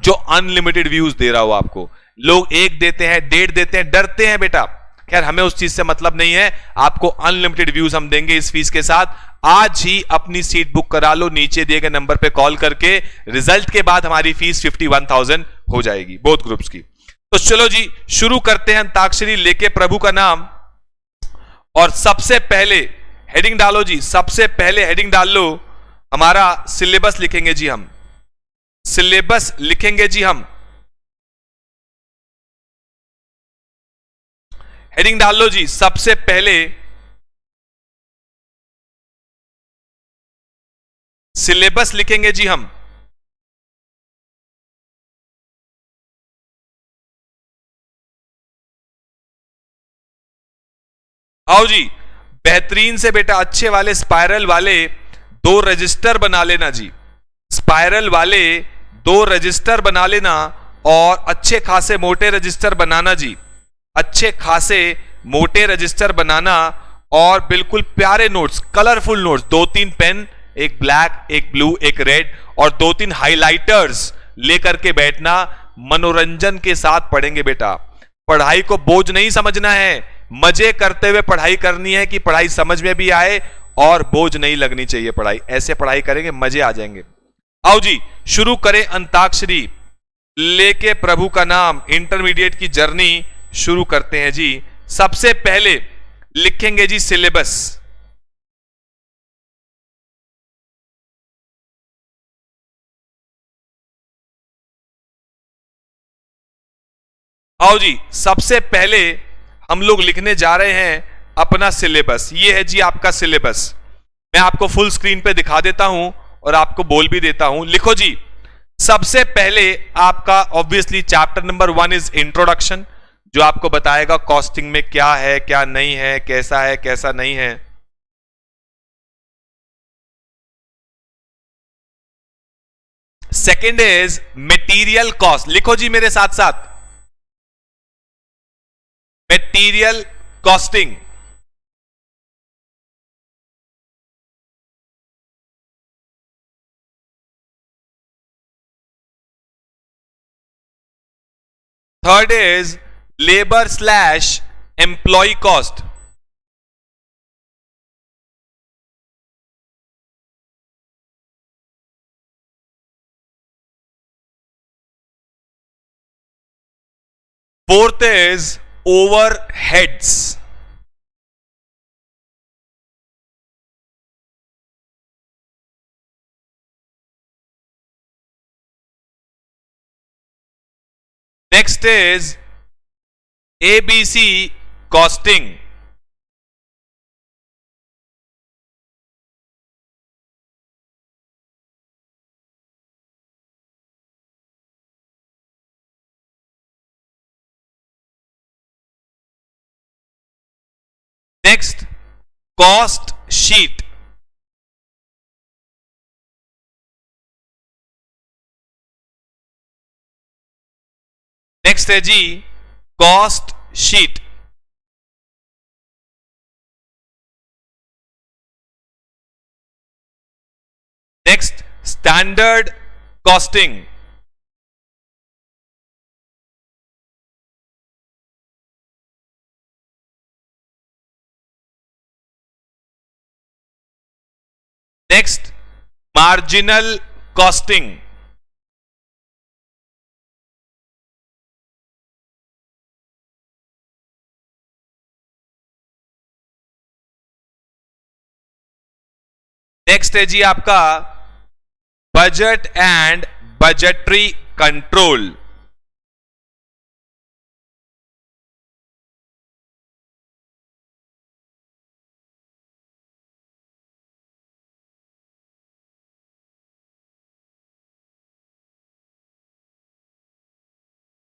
जो अनलिमिटेड व्यूज दे रहा हो आपको। लोग 1 देते हैं, 1.5 देते हैं, डरते हैं बेटा। खैर हमें उस चीज से मतलब नहीं है, आपको अनलिमिटेड व्यूज हम देंगे इस फीस के साथ। आज ही अपनी सीट बुक करा लो, नीचे दिए गए नंबर पे कॉल करके। रिजल्ट के बाद हमारी फीस 51,000 हो जाएगी बोथ ग्रुप्स की। तो चलो जी शुरू करते हैं अंताक्षरी लेके प्रभु का नाम। और सबसे पहले हेडिंग डालो जी, सबसे पहले हेडिंग डाल लो, हमारा सिलेबस लिखेंगे जी हम, सिलेबस लिखेंगे जी हम। हेडिंग डाल लो जी, सबसे पहले सिलेबस लिखेंगे जी हम। आओ जी, बेहतरीन से बेटा अच्छे वाले स्पाइरल वाले 2 रजिस्टर बना लेना जी, स्पाइरल वाले 2 रजिस्टर बना लेना, और अच्छे खासे मोटे रजिस्टर बनाना जी, अच्छे खासे मोटे रजिस्टर बनाना। और बिल्कुल प्यारे नोट्स, कलरफुल नोट्स, 2-3 पेन, एक ब्लैक, एक ब्लू, एक रेड और 2-3 हाइलाइटर्स लेकर के बैठना। मनोरंजन के साथ पढ़ेंगे बेटा। पढ़ाई को बोझ नहीं समझना है, मजे करते हुए पढ़ाई करनी है कि पढ़ाई समझ में भी आए और बोझ नहीं लगनी चाहिए पढ़ाई। ऐसे पढ़ाई करेंगे मजे आ जाएंगे। आओ जी शुरू करें अंताक्षरी लेके प्रभु का नाम, इंटरमीडिएट की जर्नी शुरू करते हैं जी। सबसे पहले लिखेंगे जी सिलेबस। आओ जी सबसे पहले हम लोग लिखने जा रहे हैं अपना सिलेबस। ये है जी आपका सिलेबस। मैं आपको फुल स्क्रीन पे दिखा देता हूं और आपको बोल भी देता हूं। लिखो जी। सबसे पहले आपका obviously chapter number 1 is introduction, जो आपको बताएगा कॉस्टिंग में क्या है, क्या नहीं है, कैसा नहीं है। Second is material cost. लिखो जी मेरे साथ साथ, material costing. Third is labour slash employ cost. Fourth is overheads. Next is ABC costing. Next cost sheet. Next है जी cost sheet. Next standard costing. Next marginal costing. Next है जी आपका budget and budgetary control.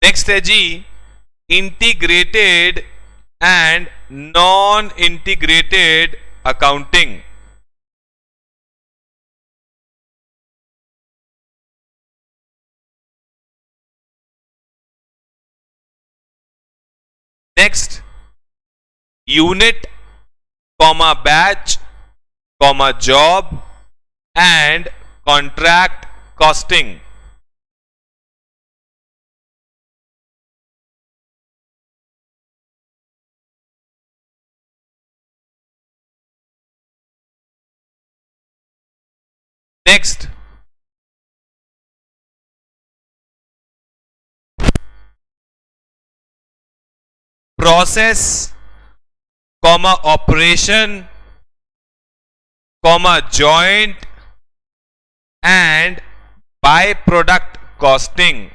Next है जी integrated and non integrated accounting. Next unit comma batch comma job and contract costing. Next process comma operation comma joint and by product costing.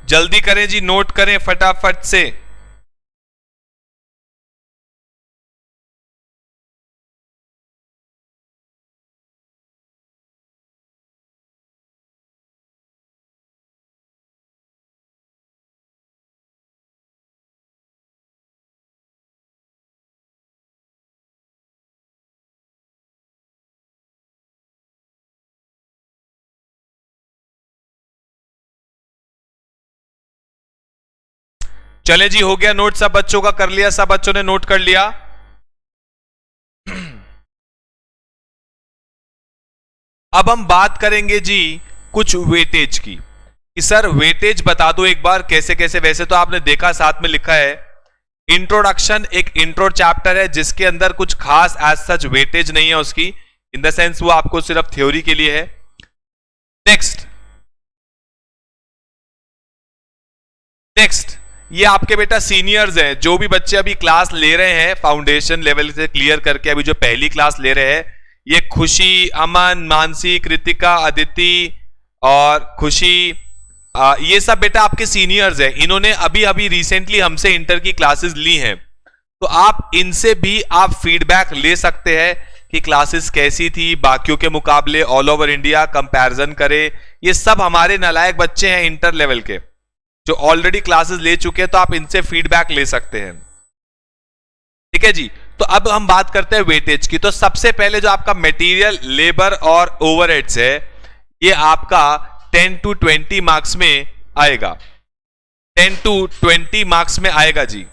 जल्दी करें जी, note करें फटाफट से। चले जी, हो गया नोट सब बच्चों का? कर लिया सब बच्चों ने? नोट कर लिया? अब हम बात करेंगे जी कुछ वेटेज की, कि सर वेटेज बता दो एक बार कैसे कैसे। वैसे तो आपने देखा साथ में लिखा है इंट्रोडक्शन, एक इंट्रो चैप्टर है जिसके अंदर कुछ खास एज सच वेटेज नहीं है उसकी, इन द सेंस वो आपको सिर्फ थ्योरी के लिए है। नेक्स्ट नेक्स्ट ये आपके बेटा सीनियर्स हैं, जो भी बच्चे अभी क्लास ले रहे हैं फाउंडेशन लेवल से क्लियर करके, अभी जो पहली क्लास ले रहे हैं, ये खुशी, अमन, मानसी, कृतिका, अदिति और खुशी, ये सब बेटा आपके सीनियर्स हैं। इन्होंने अभी अभी रिसेंटली हमसे इंटर की क्लासेस ली हैं, तो आप इनसे भी आप फीडबैक ले सकते हैं कि क्लासेस कैसी थी बाकियों के मुकाबले, ऑल ओवर इंडिया कंपैरिजन करें। ये सब हमारे नालायक बच्चे हैं इंटर लेवल के जो ऑलरेडी क्लासेस ले चुके हैं, तो आप इनसे फीडबैक ले सकते हैं। ठीक है जी, तो अब हम बात करते हैं वेटेज की। तो सबसे पहले जो आपका मटेरियल, लेबर और ओवरहेड्स है, ये आपका 10 to 20 मार्क्स में आएगा। 10 to 20 मार्क्स में आएगा जी।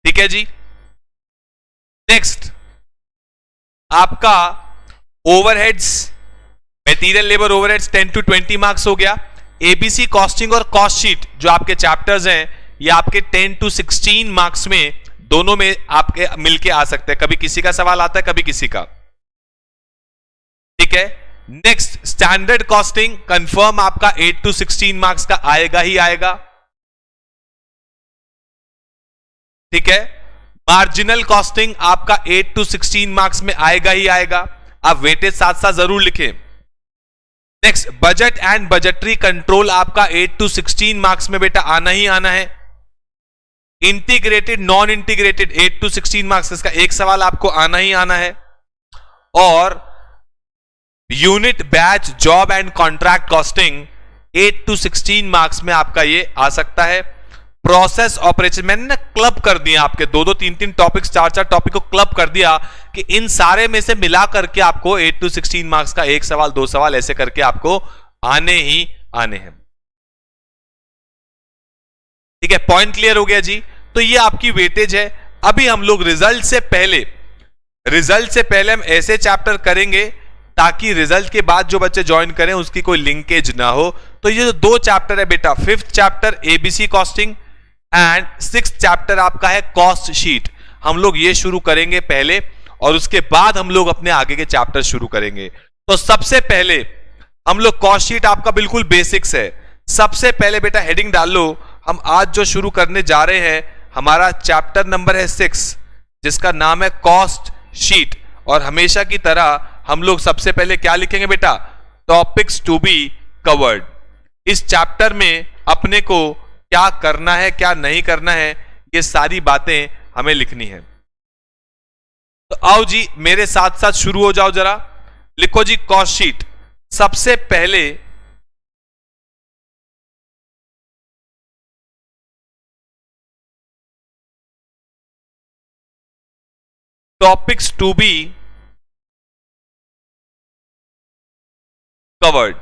ठीक है जी। नेक्स्ट आपका overheads, material, labour, overheads 10 to 20 marks हो गया। एबीसी, कॉस्टिंग और कॉस्ट शीट जो आपके चैप्टर्स हैं, ये आपके 10 to 16 मार्क्स में, दोनों में आपके मिलके आ सकते हैं। कभी किसी का सवाल आता है, कभी किसी का। ठीक है। नेक्स्ट स्टैंडर्ड कॉस्टिंग कंफर्म आपका 8 to 16 मार्क्स का आएगा ही आएगा। ठीक है। मार्जिनल कॉस्टिंग आपका 8 to 16 मार्क्स में आएगा ही आएगा। आप वेटेज साथ साथ जरूर लिखें। Next budget and budgetary control आपका 8 to 16 मार्क्स में बेटा आना ही आना है। Integrated, non integrated 8 to 16 marks, इसका एक सवाल आपको आना ही आना है। और unit, batch, job and contract costing 8 to 16 marks में आपका ये आ सकता है। प्रोसेस ऑपरेशन, मैंने ना क्लब कर दिया आपके दो दो तीन तीन टॉपिक्स, चार चार टॉपिक को क्लब कर दिया कि इन सारे में से मिला करके आपको 8 to 16 मार्क्स का एक सवाल, दो सवाल ऐसे करके आपको आने ही आने हैं। ठीक है, पॉइंट क्लियर हो गया जी। तो ये आपकी वेटेज है। अभी हम लोग रिजल्ट से पहले हम ऐसे चैप्टर करेंगे ताकि रिजल्ट के बाद जो बच्चे ज्वाइन करें उसकी कोई लिंकेज ना हो। तो ये जो दो चैप्टर है बेटा, 5th chapter ABC costing and 6th chapter आपका है कॉस्ट शीट, हम लोग ये शुरू करेंगे पहले, और उसके बाद हम लोग अपने आगे के चैप्टर शुरू करेंगे। तो सबसे पहले हम लोग कॉस्ट शीट, आपका बिल्कुल बेसिक्स है। सबसे पहले बेटा हेडिंग डाल लो, हम आज जो शुरू करने जा रहे हैं हमारा चैप्टर नंबर है 6, जिसका नाम है कॉस्ट शीट। और हमेशा की तरह हम लोग सबसे पहले क्या लिखेंगे बेटा? Topics to be covered. इस चैप्टर में अपने को क्या करना है, क्या नहीं करना है, ये सारी बातें हमें लिखनी है। तो आओ जी मेरे साथ साथ शुरू हो जाओ जरा। लिखो जी कॉस्ट शीट। सबसे पहले टॉपिक्स टू बी कवर्ड।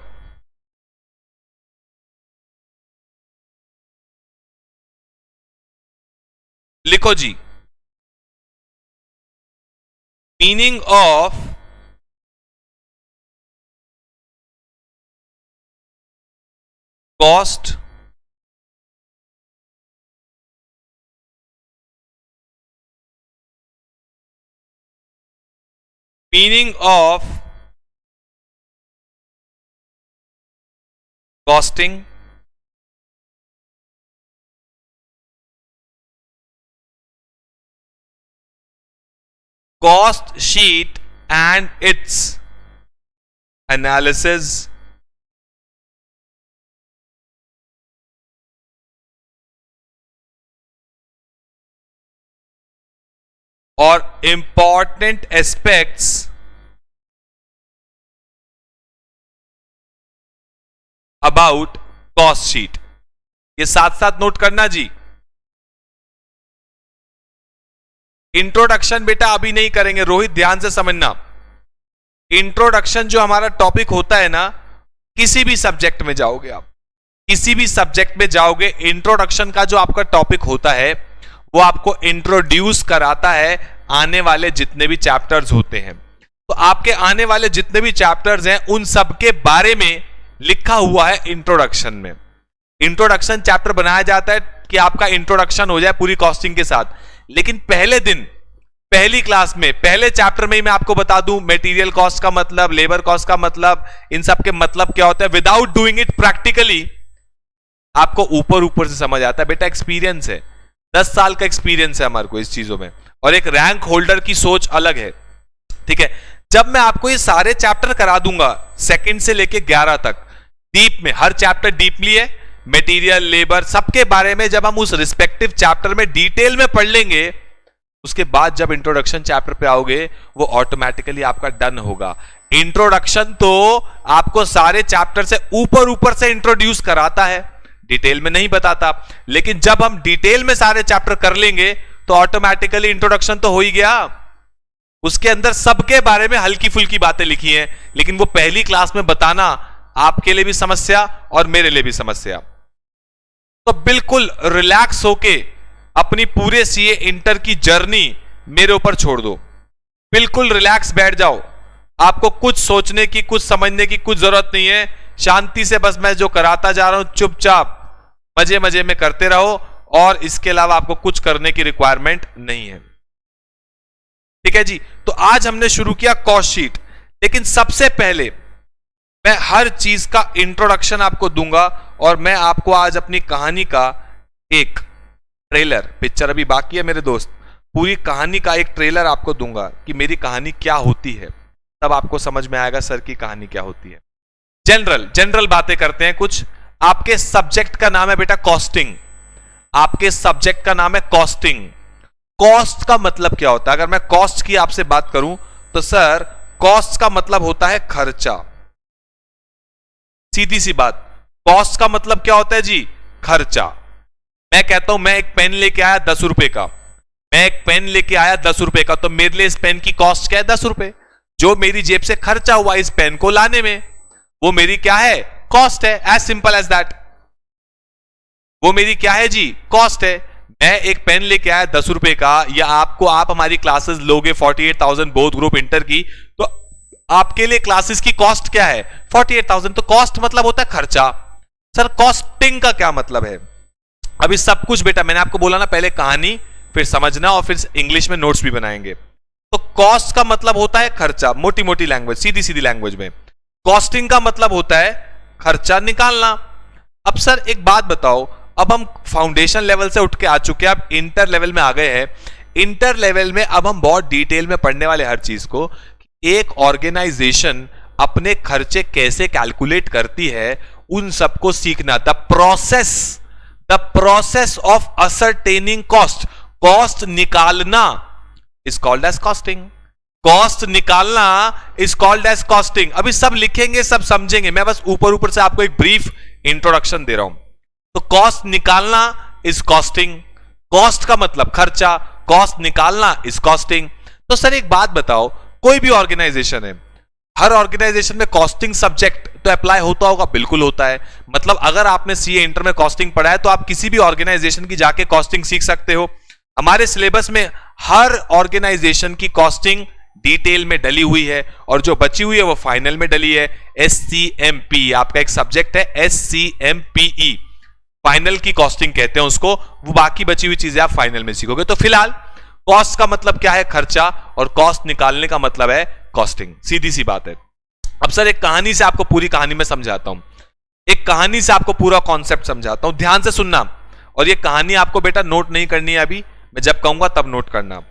लिखो जी meaning of cost, meaning of costing, cost sheet and its analysis, और important aspects about cost sheet। ये साथ साथ नोट करना जी। इंट्रोडक्शन बेटा अभी नहीं करेंगे, रोहित ध्यान से समझना। इंट्रोडक्शन जो हमारा टॉपिक होता है ना, किसी भी सब्जेक्ट में जाओगे आप, किसी भी सब्जेक्ट में जाओगे, इंट्रोडक्शन का जो आपका टॉपिक होता है वो आपको इंट्रोड्यूस कराता है आने वाले जितने भी चैप्टर्स होते हैं। तो आपके आने वाले जितने भी चैप्टर्स हैं उन सब के बारे में लिखा हुआ है इंट्रोडक्शन में। इंट्रोडक्शन चैप्टर बनाया जाता है कि आपका इंट्रोडक्शन हो जाए पूरी कॉस्टिंग के साथ। लेकिन पहले दिन, पहली क्लास में, पहले चैप्टर में ही मैं आपको बता दूं मटेरियल कॉस्ट का मतलब, लेबर कॉस्ट का मतलब, इन सब के मतलब क्या होता है, विदाउट डूइंग इट प्रैक्टिकली आपको ऊपर ऊपर से समझ आता है। बेटा एक्सपीरियंस है, 10 साल का एक्सपीरियंस है हमारे को इस चीजों में, और एक रैंक होल्डर की सोच अलग है। ठीक है, जब मैं आपको ये सारे चैप्टर करा दूंगा सेकंड से लेके 11 तक, डीप में, हर चैप्टर डीपली है, मटेरियल, लेबर, सबके बारे में जब हम उस रिस्पेक्टिव चैप्टर में डिटेल में पढ़ लेंगे, उसके बाद जब इंट्रोडक्शन चैप्टर पे आओगे वो ऑटोमेटिकली आपका डन होगा। इंट्रोडक्शन तो आपको सारे चैप्टर से ऊपर ऊपर से इंट्रोड्यूस कराता है, डिटेल में नहीं बताता। लेकिन जब हम डिटेल में सारे चैप्टर कर लेंगे तो ऑटोमेटिकली इंट्रोडक्शन तो हो ही गया, उसके अंदर सबके बारे में हल्की फुल्की बातें लिखी हैं, लेकिन वो पहली क्लास में बताना आपके लिए भी समस्या और मेरे लिए भी समस्या। तो बिल्कुल रिलैक्स होके अपनी पूरे सीए इंटर की जर्नी मेरे ऊपर छोड़ दो, बिल्कुल रिलैक्स बैठ जाओ। आपको कुछ सोचने की, कुछ समझने की कुछ जरूरत नहीं है। शांति से बस मैं जो कराता जा रहा हूं चुपचाप मजे मजे में करते रहो, और इसके अलावा आपको कुछ करने की रिक्वायरमेंट नहीं है। ठीक है जी, तो आज हमने शुरू किया कॉस्ट शीट। लेकिन सबसे पहले मैं हर चीज का इंट्रोडक्शन आपको दूंगा, और मैं आपको आज अपनी कहानी का एक ट्रेलर, पिक्चर अभी बाकी है मेरे दोस्त, पूरी कहानी का एक ट्रेलर आपको दूंगा कि मेरी कहानी क्या होती है, तब आपको समझ में आएगा सर की कहानी क्या होती है। जनरल बातें करते हैं कुछ। आपके सब्जेक्ट का नाम है बेटा कॉस्टिंग, आपके सब्जेक्ट का नाम है कॉस्टिंग। कॉस्ट का मतलब क्या होता है? अगर मैं कॉस्ट की आपसे बात करूं तो सर कॉस्ट का मतलब होता है खर्चा। सीधी सी बात, कॉस्ट का मतलब क्या होता है जी? खर्चा। मैं कहता हूं मैं एक पेन लेके आया 10 रुपए का, मैं एक पेन लेके आया 10 रुपए का, तो मेरे लिए इस पेन की कॉस्ट क्या है? 10 रुपए। जो मेरी जेब से खर्चा हुआ इस पेन को लाने में, वो मेरी क्या है? कॉस्ट है। एज सिंपल एज दैट, वो मेरी क्या है जी? कॉस्ट है। मैं एक पेन लेके आया 10 रुपए का, या आपको, आप हमारी क्लासेस लोगे 48,000 बोथ ग्रुप इंटर की, तो आपके लिए क्लासेस की कॉस्ट क्या है? 48,000। तो कॉस्ट मतलब होता है खर्चा। सर कॉस्टिंग का क्या मतलब है? अभी सब कुछ बेटा मैंने आपको बोला ना, पहले कहानी, फिर समझना, और फिर इंग्लिश में नोट्स भी बनाएंगे। तो कॉस्ट का मतलब होता है खर्चा, मोटी मोटी लैंग्वेज, सीधी सीधी लैंग्वेज में। कॉस्टिंग का मतलब होता है खर्चा निकालना। अब सर एक बात बताओ, अब हम फाउंडेशन लेवल से उठ के आ चुके हैं, अब इंटर लेवल में आ गए हैं। इंटर लेवल में अब हम बहुत डिटेल में पढ़ने वाले हर चीज को। एक ऑर्गेनाइजेशन अपने खर्चे कैसे कैलकुलेट करती है, उन सबको सीखना। The process of ascertaining cost, cost निकालना is called as costing. Cost निकालना इज कॉल्ड एज कॉस्टिंग। अभी सब लिखेंगे, सब समझेंगे, मैं बस ऊपर ऊपर से आपको एक ब्रीफ इंट्रोडक्शन दे रहा हूं। तो कॉस्ट निकालना इज कॉस्टिंग, कॉस्ट का मतलब खर्चा, कॉस्ट निकालना इज कॉस्टिंग। तो सर एक बात बताओ, कोई भी ऑर्गेनाइजेशन है, हर ऑर्गेनाइजेशन में कॉस्टिंग सब्जेक्ट तो अप्लाई होता होगा? बिल्कुल होता है। मतलब अगर आपने सीए इंटर में कॉस्टिंग पढ़ा है तो आप किसी भी ऑर्गेनाइजेशन की जाके कॉस्टिंग सीख सकते हो। हमारे सिलेबस में हर ऑर्गेनाइजेशन की कॉस्टिंग डिटेल में डली हुई है, और जो बची हुई है वो फाइनल में डली है। SCMP आपका एक सब्जेक्ट है, SCMPE, फाइनल की कॉस्टिंग कहते हैं उसको। वो बाकी बची हुई चीजें आप फाइनल में सीखोगे। तो फिलहाल कॉस्ट का मतलब क्या है? खर्चा, और कॉस्ट निकालने का मतलब है कॉस्टिंग। सीधी सी बात है। अब सर एक कहानी से आपको पूरी कहानी में समझाता हूं, एक कहानी से आपको पूरा कॉन्सेप्ट समझाता हूं, ध्यान से सुनना। और ये कहानी आपको बेटा नोट नहीं करनी है अभी, मैं जब कहूंगा तब नोट करना।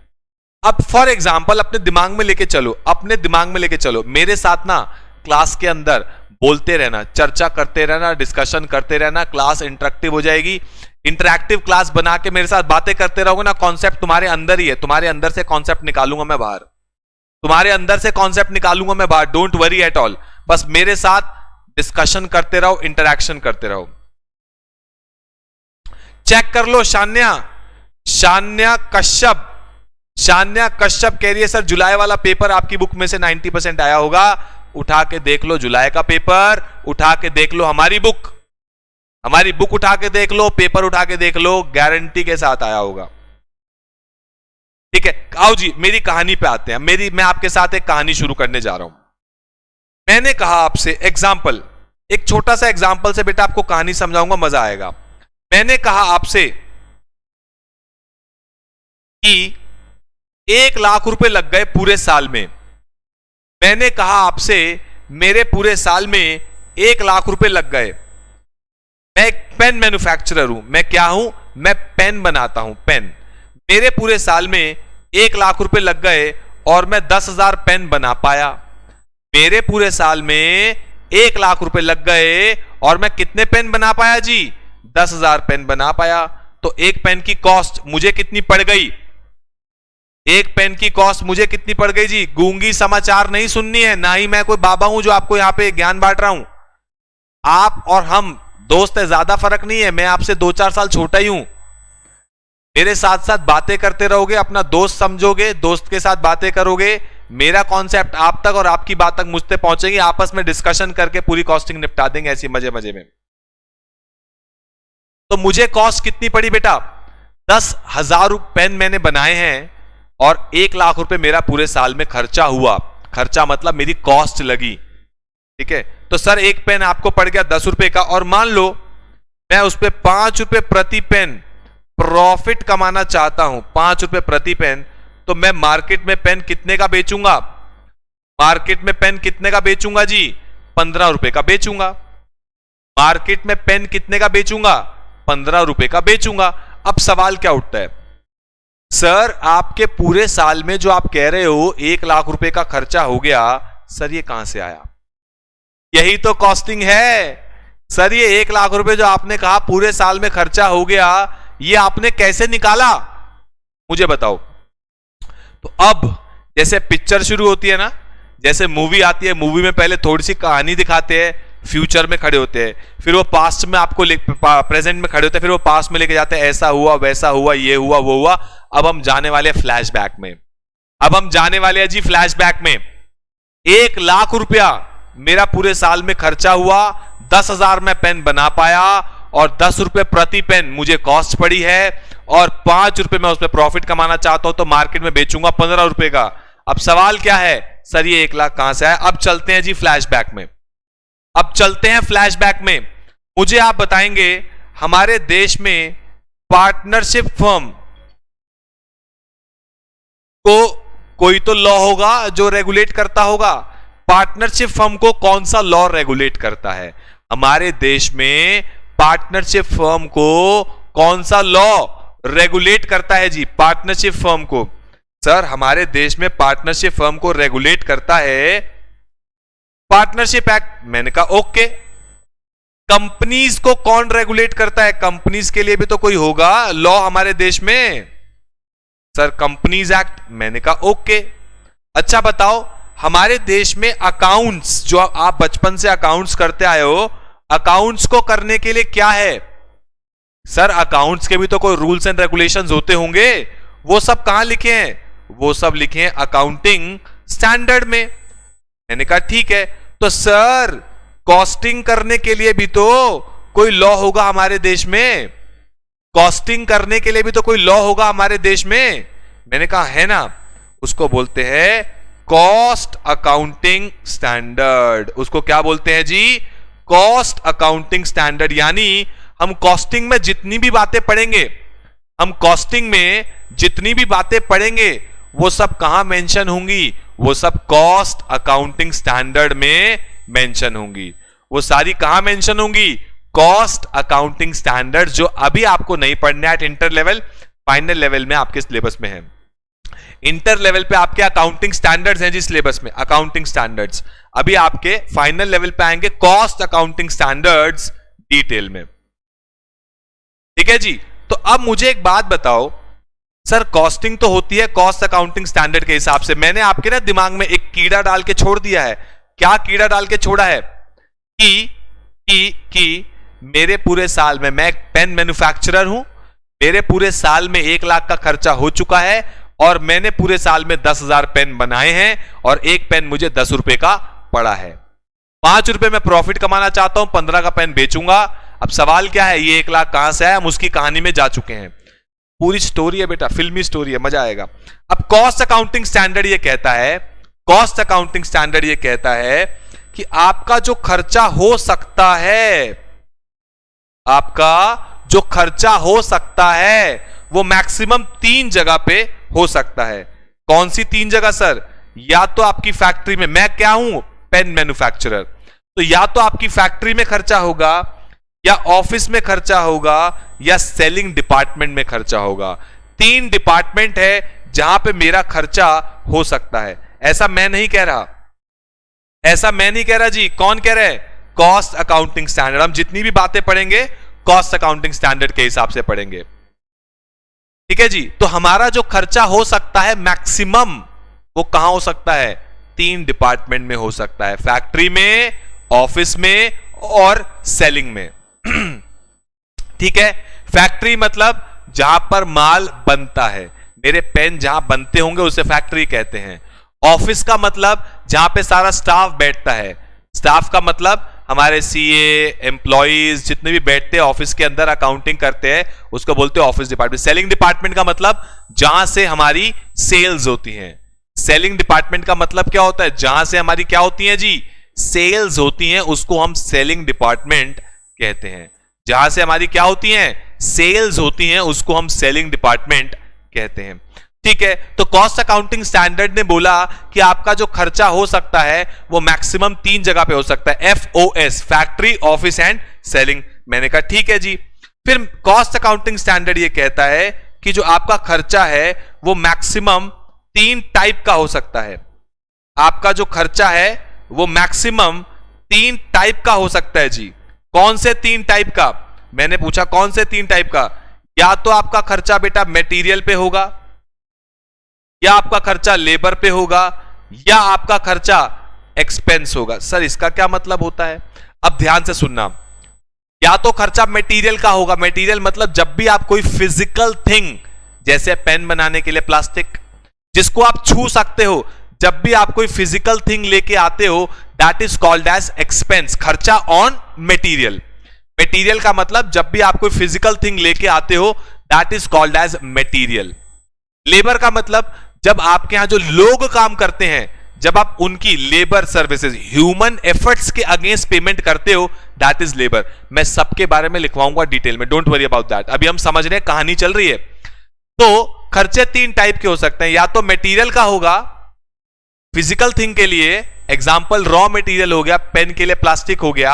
अब फॉर एग्जाम्पल अपने दिमाग में लेके चलो, अपने दिमाग में लेके चलो, मेरे साथ ना क्लास के अंदर बोलते रहना, चर्चा करते रहना, डिस्कशन करते रहना, क्लास इंटरेक्टिव हो जाएगी। इंटरेक्टिव क्लास बना के मेरे साथ बातें करते रहोगे ना, कॉन्सेप्ट तुम्हारे अंदर ही है, तुम्हारे अंदर से कॉन्सेप्ट निकालूंगा मैं बाहर, तुम्हारे अंदर से कॉन्सेप्ट निकालूंगा मैं बाहर। डोंट वरी एट ऑल, बस मेरे साथ डिस्कशन करते रहो, इंटरेक्शन करते रहो। चेक कर लो, शान्या कश्यप, शान्या कश्यप कह रही है सर जुलाई वाला पेपर आपकी बुक में से 90% आया होगा। उठा के देख लो जुलाई का पेपर, उठा के देख लो हमारी बुक उठा के देख लो, पेपर उठा के देख लो, गारंटी के साथ आया होगा। ठीक है, आओ जी मेरी कहानी पे आते हैं। मैं आपके साथ एक कहानी शुरू करने जा रहा हूं। मैंने कहा आपसे एग्जाम्पल, एक छोटा सा एग्जाम्पल से बेटा आपको कहानी समझाऊंगा, मजा आएगा। मैंने कहा आपसे कि 1 लाख रुपए लग गए पूरे साल में। मैंने कहा आपसे मेरे पूरे साल में 1 लाख रुपए लग गए। मैं एक पेन मैन्युफैक्चरर हूं। मैं क्या हूं? मैं पेन बनाता हूं, पेन। मेरे पूरे साल में 1 लाख रुपए लग गए और मैं 10,000 पेन बना पाया। मेरे पूरे साल में 1 लाख रुपए लग गए और मैं कितने पेन बना पाया जी? 10,000 पेन बना पाया। तो एक पेन की कॉस्ट मुझे कितनी पड़ गई? एक पेन की कॉस्ट मुझे कितनी पड़ गई जी? गूंगी समाचार नहीं सुननी है, ना ही मैं कोई बाबा हूं जो आपको यहां पे ज्ञान बांट रहा हूं। आप और हम दोस्त है, ज्यादा फर्क नहीं है। मैं आपसे 2-4 साल छोटा ही हूं। मेरे साथ साथ बातें करते रहोगे, अपना दोस्त समझोगे, दोस्त के साथ बातें करोगे, मेरा कॉन्सेप्ट आप तक और आपकी बात तक मुझ तक पहुंचेगी। आपस में डिस्कशन करके पूरी कॉस्टिंग निपटा देंगे ऐसी मजे मजे में। तो मुझे कॉस्ट कितनी पड़ी बेटा? 10,000 पेन मैंने बनाए हैं और 1 लाख रुपए मेरा पूरे साल में खर्चा हुआ। खर्चा मतलब मेरी कॉस्ट लगी। ठीक है, तो सर एक पेन आपको पड़ गया 10 रुपए का, और मान लो मैं उस पर 5 रुपए प्रति पेन प्रॉफिट कमाना चाहता हूं, 5 रुपए प्रति पेन। तो मैं मार्केट में पेन कितने का बेचूंगा? मार्केट में पेन कितने का बेचूंगा जी? 15 रुपए का बेचूंगा। मार्केट में पेन कितने का बेचूंगा? 15 रुपए का बेचूंगा। अब सवाल क्या उठता है, सर आपके पूरे साल में जो आप कह रहे हो 1 लाख रुपए का खर्चा हो गया, सर ये कहां से आया? यही तो कॉस्टिंग है सर। ये 1 लाख रुपए जो आपने कहा पूरे साल में खर्चा हो गया, ये आपने कैसे निकाला मुझे बताओ। तो अब जैसे पिक्चर शुरू होती है ना, जैसे मूवी आती है, मूवी में पहले थोड़ी सी कहानी दिखाते हैं, फ्यूचर में खड़े होते हैं, फिर वो पास्ट में आपको प्रेजेंट में खड़े होते हैं, फिर वो पास्ट में लेके जाते हैं, ऐसा हुआ वैसा हुआ ये हुआ वो हुआ। अब हम जाने वाले फ्लैशबैक में। अब हम जाने वाले हैं जी फ्लैशबैक में। 1 लाख रुपया मेरा पूरे साल में खर्चा हुआ, 10,000 में पेन बना पाया और 10 रुपए प्रति पेन मुझे कॉस्ट पड़ी है, और 5 रुपए मैं उस पर प्रॉफिट कमाना चाहता हूं तो मार्केट में बेचूंगा 15 रुपए का। अब सवाल क्या है, सर ये 1 लाख कहां से आया? अब चलते हैं जी फ्लैशबैक में। अब चलते हैं फ्लैशबैक में। मुझे आप बताएंगे हमारे देश में पार्टनरशिप फर्म को कोई तो लॉ होगा जो रेगुलेट करता होगा। पार्टनरशिप फर्म को कौन सा लॉ रेगुलेट करता है? हमारे देश में पार्टनरशिप फर्म को कौन सा लॉ रेगुलेट करता है जी? पार्टनरशिप फर्म को सर हमारे देश में पार्टनरशिप फर्म को रेगुलेट करता है पार्टनरशिप एक्ट। मैंने कहा ओके। कंपनीज को कौन रेगुलेट करता है? कंपनीज के लिए भी तो कोई होगा लॉ हमारे देश में। Sir companies act. मैंने कहा ओके। अच्छा बताओ हमारे देश में अकाउंट्स, जो आप बचपन से अकाउंट्स करते आए हो, अकाउंट्स को करने के लिए क्या है? सर अकाउंट्स के भी तो कोई रूल्स एंड रेगुलेशंस होते होंगे। वो सब कहां लिखे हैं? वो सब लिखे हैं अकाउंटिंग स्टैंडर्ड में। मैंने कहा ठीक है। तो सर कॉस्टिंग करने के लिए भी तो कोई लॉ होगा हमारे देश में। कॉस्टिंग करने के लिए भी तो कोई लॉ होगा हमारे देश में। मैंने कहा है ना, उसको बोलते हैं कॉस्ट अकाउंटिंग स्टैंडर्ड। उसको क्या बोलते हैं जी? Cost accounting standard. यानी हम कॉस्टिंग में जितनी भी बातें पढ़ेंगे, हम कॉस्टिंग में जितनी भी बातें पढ़ेंगे वो सब कहां मेंशन होंगी? वो सब कॉस्ट अकाउंटिंग स्टैंडर्ड में मेंशन होंगी। वो सारी कहां मेंशन होंगी? कॉस्ट अकाउंटिंग स्टैंडर्ड, जो अभी आपको नहीं पढ़ना है इंटर लेवल, फाइनल लेवल में आपके सिलेबस में है। इंटर लेवल पे आपके अकाउंटिंग स्टैंडर्ड्स हैं जी सिलेबस में, अकाउंटिंग स्टैंडर्ड्स। अभी आपके फाइनल लेवल पे आएंगे कॉस्ट अकाउंटिंग स्टैंडर्ड्स डिटेल में। ठीक है जी। तो अब मुझे एक बात बताओ, सर कॉस्टिंग तो होती है कॉस्ट अकाउंटिंग स्टैंडर्ड के हिसाब से। मैंने आपके ना दिमाग में एक कीड़ा डाल के छोड़ दिया है। क्या कीड़ा डाल के छोड़ा है? कि मेरे पूरे साल में, मैं एक पेन मैन्युफैक्चरर हूं, मेरे पूरे साल में 1 लाख का खर्चा हो चुका है और मैंने पूरे साल में 10,000 पेन बनाए हैं और एक पेन मुझे 10 रुपए का पड़ा है। 5 रुपए में प्रॉफिट कमाना चाहता हूं, 15 का पेन बेचूंगा। अब सवाल क्या है, ये 1 लाख कहां से आया? हम उसकी कहानी में जा चुके हैं। पूरी स्टोरी है बेटा, फिल्मी स्टोरी है, मजा आएगा। अब कॉस्ट अकाउंटिंग स्टैंडर्ड ये कहता है, कॉस्ट अकाउंटिंग स्टैंडर्ड ये कहता है कि आपका जो खर्चा हो सकता है, आपका जो खर्चा हो सकता है वो मैक्सिमम 3 जगह पे हो सकता है। कौन सी 3 जगह सर? या तो आपकी फैक्ट्री में, मैं क्या हूं? पेन मैन्युफैक्चरर, तो या तो आपकी फैक्ट्री में खर्चा होगा, या ऑफिस में खर्चा होगा, या सेलिंग डिपार्टमेंट में खर्चा होगा। 3 डिपार्टमेंट है जहां पे मेरा खर्चा हो सकता है। ऐसा मैं नहीं कह रहा, ऐसा मैं नहीं कह रहा जी। कौन कह रहा है? Cost accounting standard. हम जितनी भी बातें पढ़ेंगे कॉस्ट अकाउंटिंग स्टैंडर्ड के हिसाब से पढ़ेंगे, ठीक है जी। तो हमारा जो खर्चा हो सकता है मैक्सिमम, वो कहां हो सकता है? 3 डिपार्टमेंट में हो सकता है, फैक्ट्री में, ऑफिस में और सेलिंग में। ठीक है, फैक्ट्री मतलब जहां पर माल बनता है, मेरे पेन जहां बनते होंगे उसे फैक्ट्री कहते हैं। ऑफिस का मतलब जहां पे सारा स्टाफ बैठता है, स्टाफ का मतलब हमारे सीए, एम्प्लॉइज जितने भी बैठते हैं ऑफिस के अंदर अकाउंटिंग करते हैं, उसको बोलते हैं ऑफिस डिपार्टमेंट। सेलिंग डिपार्टमेंट का मतलब जहां से हमारी सेल्स होती हैं। सेलिंग डिपार्टमेंट का मतलब क्या होता है? जहां से हमारी क्या होती है जी? सेल्स होती हैं, उसको हम सेलिंग डिपार्टमेंट कहते हैं। जहां से हमारी क्या होती हैं? सेल्स होती हैं, उसको हम सेलिंग डिपार्टमेंट कहते हैं। ठीक है, तो कॉस्ट अकाउंटिंग स्टैंडर्ड ने बोला कि आपका जो खर्चा हो सकता है वो मैक्सिमम 3 जगह पे हो सकता है, FOS, factory, office and selling. मैंने कहा ठीक है जी। फिर कॉस्ट अकाउंटिंग स्टैंडर्ड ये कहता है कि जो आपका खर्चा है वो मैक्सिमम 3 टाइप का हो सकता है। आपका जो खर्चा है वो मैक्सिमम 3 टाइप का हो सकता है जी। कौन से 3 टाइप का? मैंने पूछा कौन से 3 टाइप का? या तो आपका खर्चा बेटा मटेरियल पे होगा, या आपका खर्चा लेबर पे होगा, या आपका खर्चा एक्सपेंस होगा। सर इसका क्या मतलब होता है? अब ध्यान से सुनना। या तो खर्चा मटेरियल का होगा, मटेरियल मतलब जब भी आप कोई फिजिकल थिंग, जैसे पेन बनाने के लिए प्लास्टिक जिसको आप छू सकते हो, जब भी आप कोई फिजिकल थिंग लेके आते हो, that is called as expense, खर्चा ऑन मटेरियल। मटेरियल का मतलब जब भी आप कोई फिजिकल थिंग लेके आते हो, that is called as material. Labour का मतलब जब आपके यहां जो लोग काम करते हैं, जब आप उनकी लेबर सर्विसेज, ह्यूमन एफर्ट्स के अगेंस्ट पेमेंट करते हो, दैट इज लेबर। मैं सबके बारे में लिखवाऊंगा डिटेल में, डोंट वरी अबाउट दैट। अभी हम समझ रहे हैं, कहानी चल रही है। तो खर्चे 3 टाइप के हो सकते हैं। या तो मटेरियल का होगा, फिजिकल थिंग के लिए, एग्जांपल रॉ मटेरियल हो गया, पेन के लिए प्लास्टिक हो गया।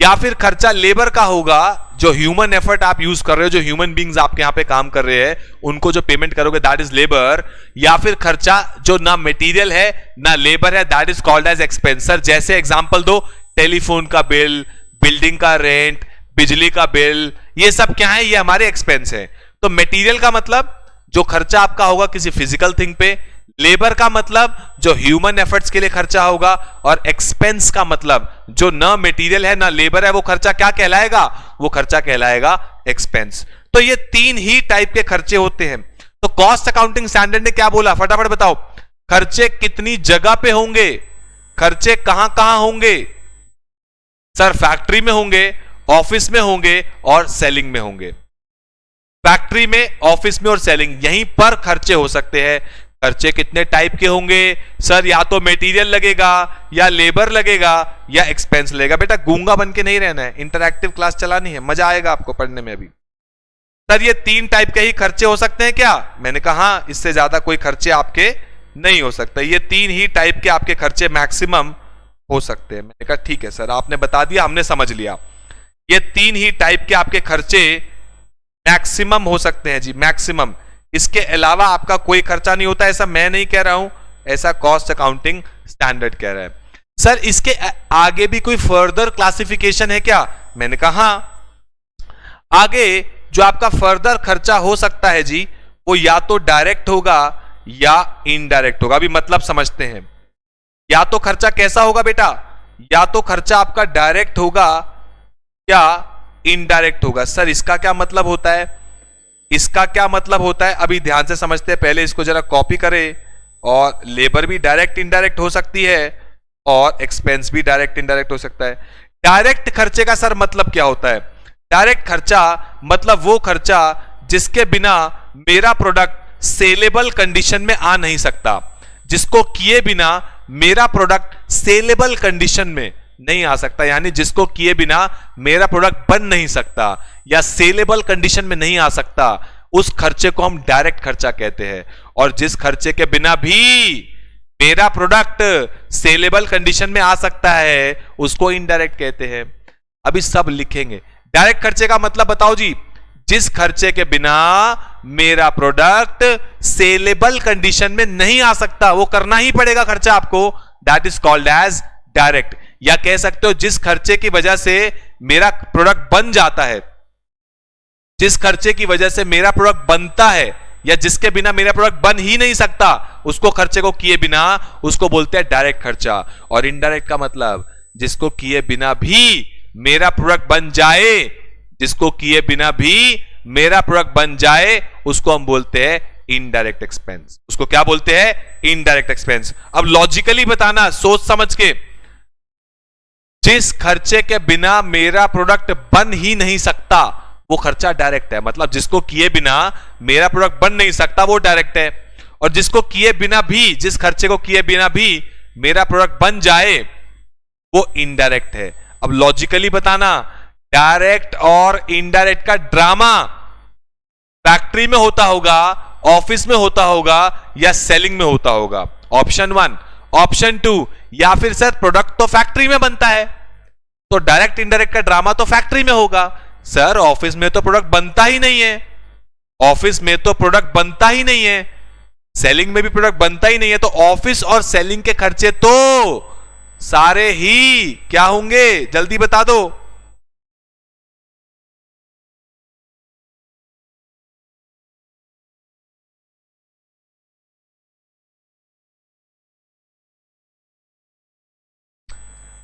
या फिर खर्चा लेबर का होगा, जो ह्यूमन एफर्ट आप यूज कर रहे हो, जो ह्यूमन बींग्स आपके यहां पे काम कर रहे हैं, उनको जो पेमेंट करोगे दैट इज लेबर। या फिर खर्चा जो ना मटेरियल है ना लेबर है, that is called as expenses. जैसे एग्जांपल दो, टेलीफोन का बिल, बिल्डिंग का रेंट, बिजली का बिल, ये सब क्या है? ये हमारे एक्सपेंस है। तो मटेरियल का मतलब जो खर्चा आपका होगा किसी फिजिकल थिंग पे, लेबर का मतलब जो ह्यूमन एफर्ट्स के लिए खर्चा होगा, और एक्सपेंस का मतलब जो ना मटेरियल है ना लेबर है, वो खर्चा क्या कहलाएगा? वो खर्चा कहलाएगा एक्सपेंस। तो ये 3 ही टाइप के खर्चे होते हैं। तो कॉस्ट अकाउंटिंग स्टैंडर्ड ने क्या बोला? फटाफट बताओ, खर्चे कितनी जगह पे होंगे? खर्चे कहां कहां होंगे? सर फैक्ट्री में होंगे, ऑफिस में होंगे और सेलिंग में होंगे। फैक्ट्री में, ऑफिस में और सेलिंग, यहीं पर खर्चे हो सकते हैं। खर्चे कितने टाइप के होंगे? सर या तो मटेरियल लगेगा, या लेबर लगेगा, या एक्सपेंस लगेगा। बेटा गूंगा बन के नहीं रहना है, इंटरैक्टिव क्लास चलानी है, मजा आएगा आपको पढ़ने में। अभी सर ये 3 टाइप के ही खर्चे हो सकते हैं क्या? मैंने कहा हाँ, इससे ज्यादा कोई खर्चे आपके नहीं हो सकता। ये 3 ही टाइप के आपके खर्चे मैक्सिमम हो सकते हैं। मैंने कहा ठीक है सर, आपने बता दिया, हमने समझ लिया। ये 3 ही टाइप के आपके खर्चे मैक्सिमम हो सकते हैं जी, मैक्सिमम। इसके अलावा आपका कोई खर्चा नहीं होता, ऐसा मैं नहीं कह रहा हूं, ऐसा कॉस्ट अकाउंटिंग स्टैंडर्ड कह रहा है। सर इसके आगे भी कोई फर्दर क्लासिफिकेशन है क्या? मैंने कहा हाँ, आगे जो आपका फर्दर खर्चा हो सकता है जी, वो या तो डायरेक्ट होगा या इनडायरेक्ट होगा। अभी मतलब समझते हैं। या तो खर्चा कैसा होगा बेटा? या तो खर्चा आपका डायरेक्ट होगा या इनडायरेक्ट होगा। सर इसका क्या मतलब होता है? इसका क्या मतलब होता है अभी ध्यान से समझते हैं, पहले इसको जरा कॉपी करें। और लेबर भी डायरेक्ट इनडायरेक्ट हो सकती है और एक्सपेंस भी डायरेक्ट इनडायरेक्ट हो सकता है। डायरेक्ट खर्चे का सर मतलब क्या होता है? डायरेक्ट खर्चा मतलब वो खर्चा जिसके बिना मेरा प्रोडक्ट सेलेबल कंडीशन में आ नहीं सकता, जिसको किए बिना मेरा प्रोडक्ट सेलेबल कंडीशन में नहीं आ सकता, यानी जिसको किए बिना मेरा प्रोडक्ट बन नहीं सकता या सेलेबल कंडीशन में नहीं आ सकता, उस खर्चे को हम डायरेक्ट खर्चा कहते हैं। और जिस खर्चे के बिना भी मेरा प्रोडक्ट सेलेबल कंडीशन में आ सकता है उसको इनडायरेक्ट कहते हैं। अभी सब लिखेंगे। डायरेक्ट खर्चे का मतलब बताओ जी, जिस खर्चे के बिना मेरा प्रोडक्ट सेलेबल कंडीशन में नहीं आ सकता, वो करना ही पड़ेगा खर्चा आपको, that is called as direct. या कह सकते हो जिस खर्चे की वजह से मेरा प्रोडक्ट बन जाता है, जिस खर्चे की वजह से मेरा प्रोडक्ट बनता है या जिसके बिना मेरा प्रोडक्ट बन ही नहीं सकता, उसको खर्चे को किए बिना उसको बोलते हैं डायरेक्ट खर्चा। और इनडायरेक्ट का मतलब जिसको किए बिना भी मेरा प्रोडक्ट बन जाए, जिसको किए बिना भी मेरा प्रोडक्ट बन जाए उसको हम बोलते हैं इनडायरेक्ट एक्सपेंस। उसको क्या बोलते हैं? Indirect expense. अब लॉजिकली बताना, सोच समझ के, जिस खर्चे के बिना मेरा प्रोडक्ट बन ही नहीं सकता वो खर्चा डायरेक्ट है। मतलब जिसको किए बिना मेरा प्रोडक्ट बन नहीं सकता वो डायरेक्ट है, और जिसको किए बिना भी, जिस खर्चे को किए बिना भी मेरा प्रोडक्ट बन जाए वो इनडायरेक्ट है। अब लॉजिकली बताना, डायरेक्ट और इनडायरेक्ट का ड्रामा फैक्ट्री में होता होगा, ऑफिस में होता होगा या सेलिंग में होता होगा? ऑप्शन 1, ऑप्शन 2, या फिर सर प्रोडक्ट तो फैक्ट्री में बनता है तो डायरेक्ट इनडायरेक्ट का ड्रामा तो फैक्ट्री में होगा। सर ऑफिस में तो प्रोडक्ट बनता ही नहीं है, ऑफिस में तो प्रोडक्ट बनता ही नहीं है, सेलिंग में भी प्रोडक्ट बनता ही नहीं है, तो ऑफिस और सेलिंग के खर्चे तो सारे ही क्या होंगे? जल्दी बता दो।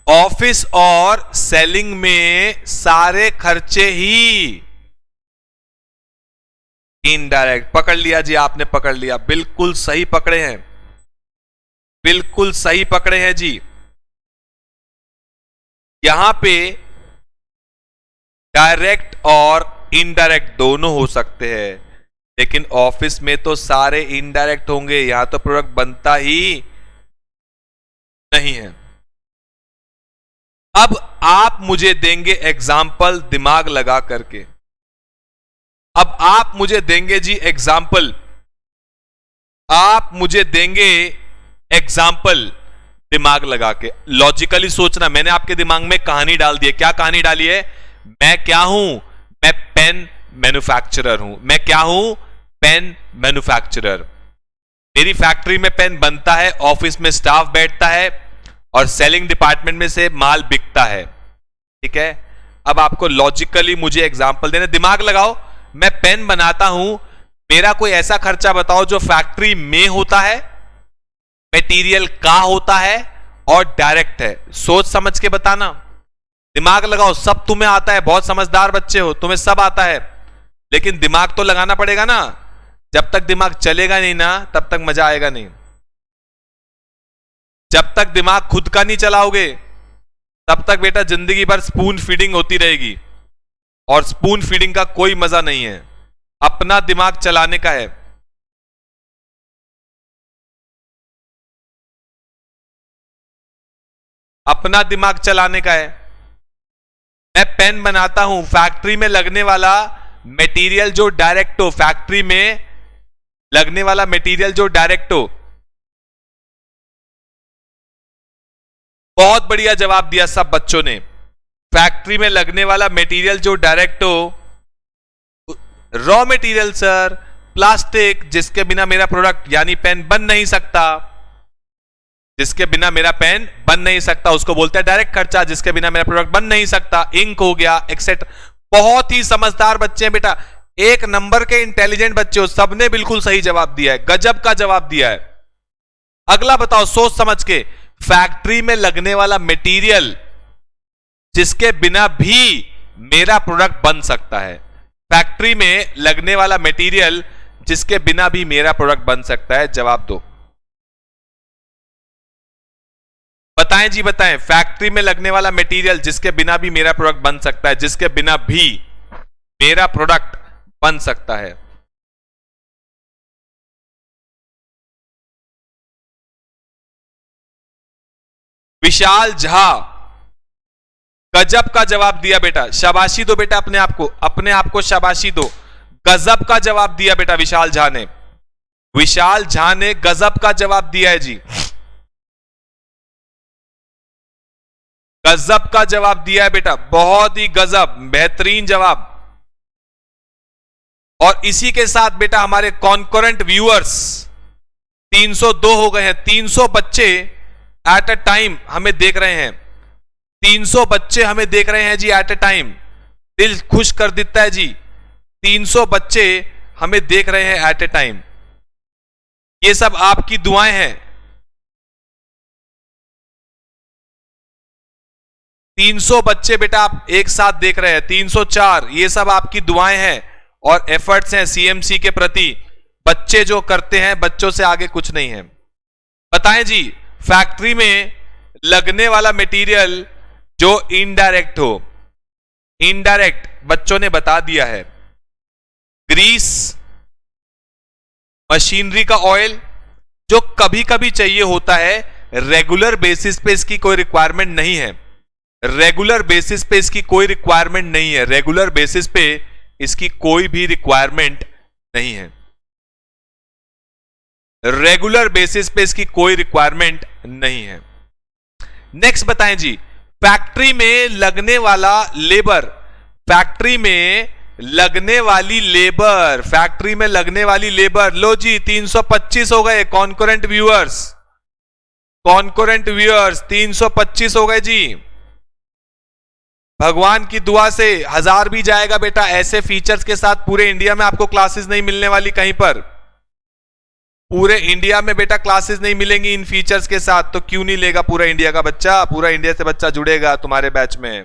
ऑफिस और सेलिंग में सारे खर्चे ही इनडायरेक्ट। पकड़ लिया जी आपने, पकड़ लिया, बिल्कुल सही पकड़े हैं, बिल्कुल सही पकड़े हैं जी। यहां पे डायरेक्ट और इनडायरेक्ट दोनों हो सकते हैं, लेकिन ऑफिस में तो सारे इनडायरेक्ट होंगे, यहां तो प्रोडक्ट बनता ही नहीं है। अब आप मुझे देंगे एग्जाम्पल दिमाग लगा करके, अब आप मुझे देंगे जी एग्जाम्पल, आप मुझे देंगे एग्जाम्पल दिमाग लगा के। लॉजिकली सोचना, मैंने आपके दिमाग में कहानी डाल दी है। क्या कहानी डाली है? मैं क्या हूं? मैं पेन मैन्युफैक्चरर हूं। मैं क्या हूं? Pen manufacturer. मेरी फैक्ट्री में पेन बनता है, ऑफिस में स्टाफ बैठता है और सेलिंग डिपार्टमेंट में से माल बिकता है। ठीक है, अब आपको लॉजिकली मुझे एग्जांपल देना, दिमाग लगाओ। मैं पेन बनाता हूं, मेरा कोई ऐसा खर्चा बताओ जो फैक्ट्री में होता है, मटेरियल का होता है और डायरेक्ट है। सोच समझ के बताना, दिमाग लगाओ। सब तुम्हें आता है, बहुत समझदार बच्चे हो, तुम्हें सब आता है, लेकिन दिमाग तो लगाना पड़ेगा ना। जब तक दिमाग चलेगा नहीं ना तब तक मजा आएगा नहीं। जब तक दिमाग खुद का नहीं चलाओगे तब तक बेटा जिंदगी भर स्पून फीडिंग होती रहेगी, और स्पून फीडिंग का कोई मजा नहीं है। अपना दिमाग चलाने का है। अपना दिमाग चलाने का है। मैं पेन बनाता हूं, फैक्ट्री में लगने वाला मटेरियल जो डायरेक्ट हो, फैक्ट्री में लगने वाला मटेरियल जो डायरेक्ट हो। बहुत बढ़िया जवाब दिया सब बच्चों ने। फैक्ट्री में लगने वाला मटेरियल जो डायरेक्ट हो, रॉ मटेरियल सर, प्लास्टिक, जिसके बिना मेरा प्रोडक्ट यानी पेन बन नहीं सकता, जिसके बिना मेरा पेन बन नहीं सकता उसको बोलते हैं डायरेक्ट खर्चा, जिसके बिना मेरा प्रोडक्ट बन नहीं सकता, इंक हो गया, एक्सेट्रा। बहुत ही समझदार बच्चे हैं बेटा, एक नंबर के इंटेलिजेंट बच्चे हो, सबने बिल्कुल सही जवाब दिया है, गजब का जवाब दिया है। अगला बताओ सोच समझ के, फैक्ट्री में लगने वाला मटेरियल जिसके बिना भी मेरा प्रोडक्ट बन सकता है। फैक्ट्री में लगने वाला मटेरियल जिसके बिना भी मेरा प्रोडक्ट बन सकता है, जवाब दो। बताएं जी बताएं, फैक्ट्री में लगने वाला मटेरियल जिसके बिना भी मेरा प्रोडक्ट बन सकता है, जिसके बिना भी मेरा प्रोडक्ट बन सकता है। विशाल झा, गजब का जवाब दिया बेटा, शाबाशी दो बेटा अपने आप को शाबाशी दो। गजब का जवाब दिया बेटा विशाल झा ने, विशाल झा ने गजब का जवाब दिया है जी, गजब का जवाब दिया है बेटा, बहुत ही गजब, बेहतरीन जवाब। और इसी के साथ बेटा हमारे कॉन्करेंट व्यूअर्स 302 हो गए हैं। 300 बच्चे एट अ टाइम हमें देख रहे हैं, 300 बच्चे हमें देख रहे हैं जी एट अ टाइम, दिल खुश कर देता है जी। 300 बच्चे हमें देख रहे हैं एट अ टाइम, ये सब आपकी दुआएं हैं। 300 बच्चे बेटा आप एक साथ देख रहे हैं, 304, ये सब आपकी दुआएं हैं और एफर्ट्स हैं सीएमसी के प्रति। बच्चे जो करते हैं, बच्चों से आगे कुछ नहीं है। बताएं जी, फैक्ट्री में लगने वाला मटेरियल जो इनडायरेक्ट हो, इनडायरेक्ट बच्चों ने बता दिया है, ग्रीस, मशीनरी का ऑयल जो कभी कभी चाहिए होता है, रेगुलर बेसिस पे इसकी कोई रिक्वायरमेंट नहीं है, रेगुलर बेसिस पे इसकी कोई रिक्वायरमेंट नहीं है, रेगुलर बेसिस पे इसकी कोई भी रिक्वायरमेंट नहीं है, रेगुलर बेसिस पे इसकी कोई रिक्वायरमेंट नहीं है। नेक्स्ट बताएं जी, फैक्ट्री में लगने वाला लेबर, फैक्ट्री में लगने वाली लेबर, फैक्ट्री में लगने वाली लेबर, लो जी 325 हो गए कॉन्करेंट व्यूअर्स, कॉन्करेंट व्यूअर्स 325 हो गए जी। भगवान की दुआ से 1000 भी जाएगा बेटा, ऐसे फीचर्स के साथ पूरे इंडिया में आपको क्लासेस नहीं मिलने वाली कहीं पर, पूरे इंडिया में बेटा क्लासेस नहीं मिलेंगी इन फीचर्स के साथ, तो क्यों नहीं लेगा पूरा इंडिया का बच्चा, पूरा इंडिया से बच्चा जुड़ेगा तुम्हारे बैच में।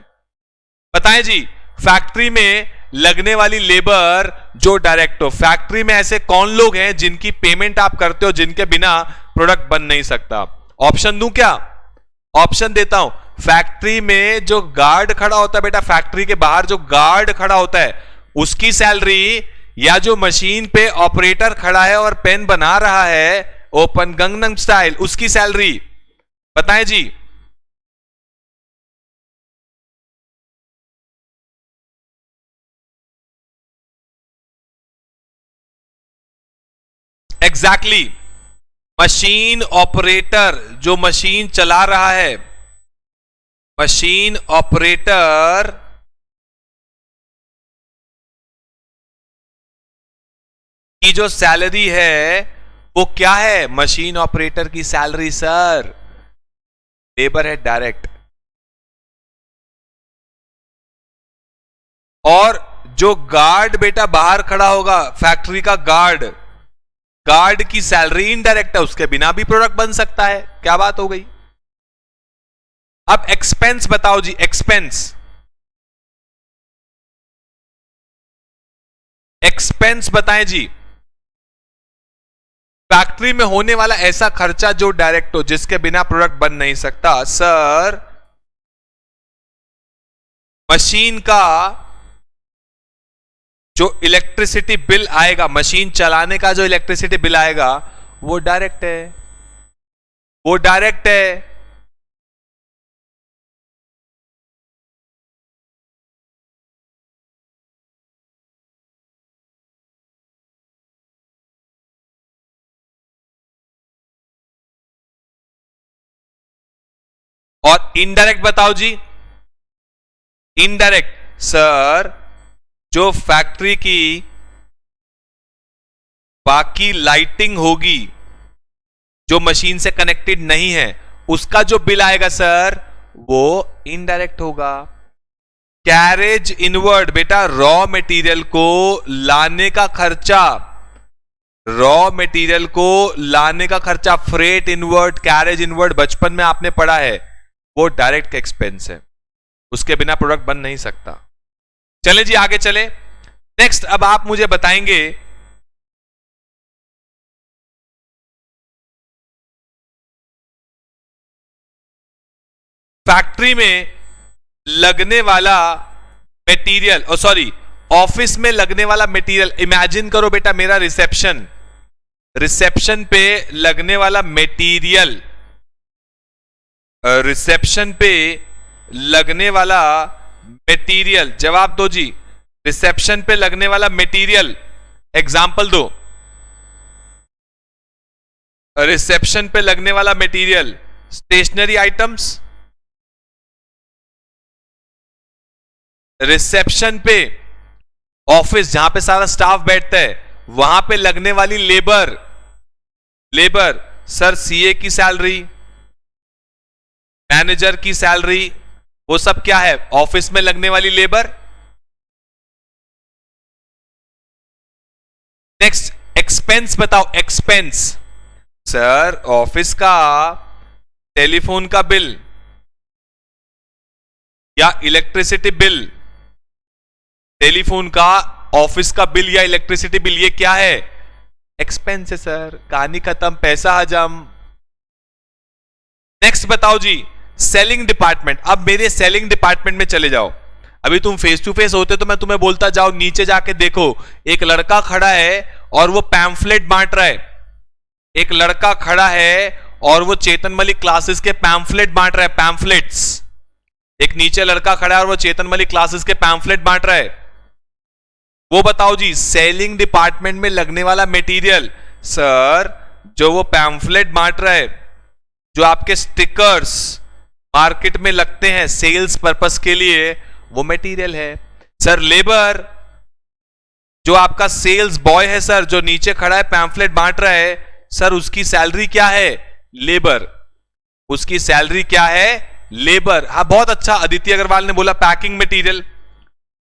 बताएं जी, फैक्ट्री में लगने वाली लेबर जो डायरेक्ट हो, फैक्ट्री में ऐसे कौन लोग हैं जिनकी पेमेंट आप करते हो, जिनके बिना प्रोडक्ट बन नहीं सकता? ऑप्शन दूं क्या? ऑप्शन देता हूं। फैक्ट्री में जो गार्ड खड़ा होता है बेटा, फैक्ट्री के बाहर जो गार्ड खड़ा होता है उसकी सैलरी, या जो मशीन पे ऑपरेटर खड़ा है और पेन बना रहा है ओपन गंगनम स्टाइल, उसकी सैलरी। बताएं जी। एग्जैक्टली, मशीन ऑपरेटर जो मशीन चला रहा है, मशीन ऑपरेटर की जो सैलरी है वो क्या है? मशीन ऑपरेटर की सैलरी सर, लेबर है डायरेक्ट। और जो गार्ड बेटा बाहर खड़ा होगा, फैक्ट्री का गार्ड, गार्ड की सैलरी इनडायरेक्ट है, उसके बिना भी प्रोडक्ट बन सकता है। क्या बात हो गई? अब एक्सपेंस बताओ जी, एक्सपेंस, एक्सपेंस बताएं जी। फैक्ट्री में होने वाला ऐसा खर्चा जो डायरेक्ट हो, जिसके बिना प्रोडक्ट बन नहीं सकता। सर, मशीन का जो इलेक्ट्रिसिटी बिल आएगा, मशीन चलाने का जो इलेक्ट्रिसिटी बिल आएगा वो डायरेक्ट है, वो डायरेक्ट है। और इनडायरेक्ट बताओ जी, इनडायरेक्ट सर, जो फैक्ट्री की बाकी लाइटिंग होगी जो मशीन से कनेक्टेड नहीं है, उसका जो बिल आएगा सर वो इनडायरेक्ट होगा। कैरेज इनवर्ड बेटा, रॉ मटेरियल को लाने का खर्चा, रॉ मटेरियल को लाने का खर्चा, फ्रेट इनवर्ड, कैरेज इनवर्ड बचपन में आपने पढ़ा है, वो डायरेक्ट एक्सपेंस है, उसके बिना प्रोडक्ट बन नहीं सकता। चले जी आगे चले। नेक्स्ट, अब आप मुझे बताएंगे फैक्ट्री में लगने वाला मटेरियल, सॉरी ऑफिस में लगने वाला मटेरियल। इमेजिन करो बेटा मेरा रिसेप्शन, रिसेप्शन पे लगने वाला मटेरियल, रिसेप्शन पे लगने वाला मटेरियल, जवाब दो जी। रिसेप्शन पे लगने वाला मटेरियल, एग्जाम्पल दो। रिसेप्शन पे लगने वाला मटेरियल, स्टेशनरी आइटम्स। रिसेप्शन पे, ऑफिस जहां पे सारा स्टाफ बैठता है, वहां पे लगने वाली लेबर, लेबर सर सीए की सैलरी, मैनेजर की सैलरी, वो सब क्या है? ऑफिस में लगने वाली लेबर। नेक्स्ट, एक्सपेंस बताओ। एक्सपेंस सर ऑफिस का टेलीफोन का बिल या इलेक्ट्रिसिटी बिल, टेलीफोन का, ऑफिस का बिल या इलेक्ट्रिसिटी बिल, ये क्या है? एक्सपेंस है सर, कहानी खत्म, पैसा हजम। नेक्स्ट बताओ जी, सेलिंग डिपार्टमेंट। अब मेरे सेलिंग डिपार्टमेंट में चले जाओ। अभी तुम फेस टू फेस होते तो मैं तुम्हें बोलता जाओ नीचे जाके देखो, एक लड़का खड़ा है और वो पैम्फलेट बांट रहा है। एक लड़का खड़ा है और वो चेतन मलिक क्लासेस के पैम्फलेट बांट रहा है, पैम्फलेट्स। एक नीचे लड़का खड़ा है और वो चेतन मलिक क्लासेस के पैम्फलेट बांट रहा है। वो बताओ जी, सेलिंग डिपार्टमेंट में लगने वाला मटेरियल। सर जो वो पैम्फलेट बांट रहा है, जो आपके स्टिकर्स मार्केट में लगते हैं सेल्स पर्पस के लिए, वो मटेरियल है। सर लेबर, जो आपका सेल्स बॉय है सर, जो नीचे खड़ा है पैम्फलेट बांट रहा है, सर उसकी सैलरी क्या है? लेबर। उसकी सैलरी क्या है? लेबर। हाँ बहुत अच्छा, अदिति अग्रवाल ने बोला पैकिंग मटेरियल,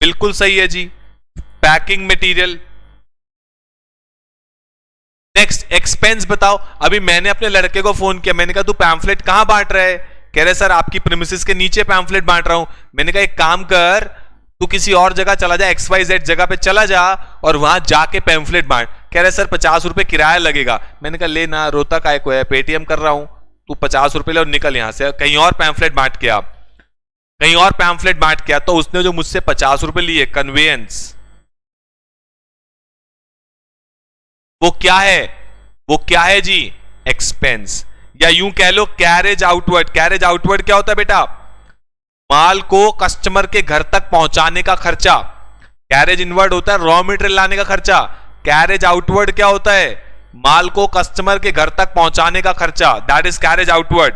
बिल्कुल सही है जी, पैकिंग मटेरियल। नेक्स्ट, एक्सपेंस बताओ। अभी मैंने अपने लड़के को फोन किया, मैंने कहा तू पैम्फलेट कहां बांट रहा है? कह रहे सर आपकी प्रीमिसेस के नीचे पैम्फलेट बांट रहा हूं। मैंने कहा एक काम कर, तू किसी और जगह चला जा, XYZ जगह पे चला जा और वहां जाके पैम्फलेट बांट। कह रहे सर 50 रुपए किराया लगेगा। मैंने कहा ले ना, रोता काय को है, पेटीएम कर रहा हूं, तू 50 रुपए ले और निकल यहां से, कहीं और पैम्फलेट बांट के आ, कहीं और पैम्फलेट बांट के आ। तो उसने जो मुझसे 50 रुपए लिए कन्वेयंस, वो क्या है? वो क्या है जी? एक्सपेंस। या यूं कह लो कैरेज आउटवर्ड। कैरेज आउटवर्ड क्या होता है बेटा? माल को कस्टमर के घर तक पहुंचाने का खर्चा। कैरेज इनवर्ड होता है रॉ मटेरियल लाने का खर्चा। कैरेज आउटवर्ड क्या होता है? माल को कस्टमर के घर तक पहुंचाने का खर्चा। That is carriage outward,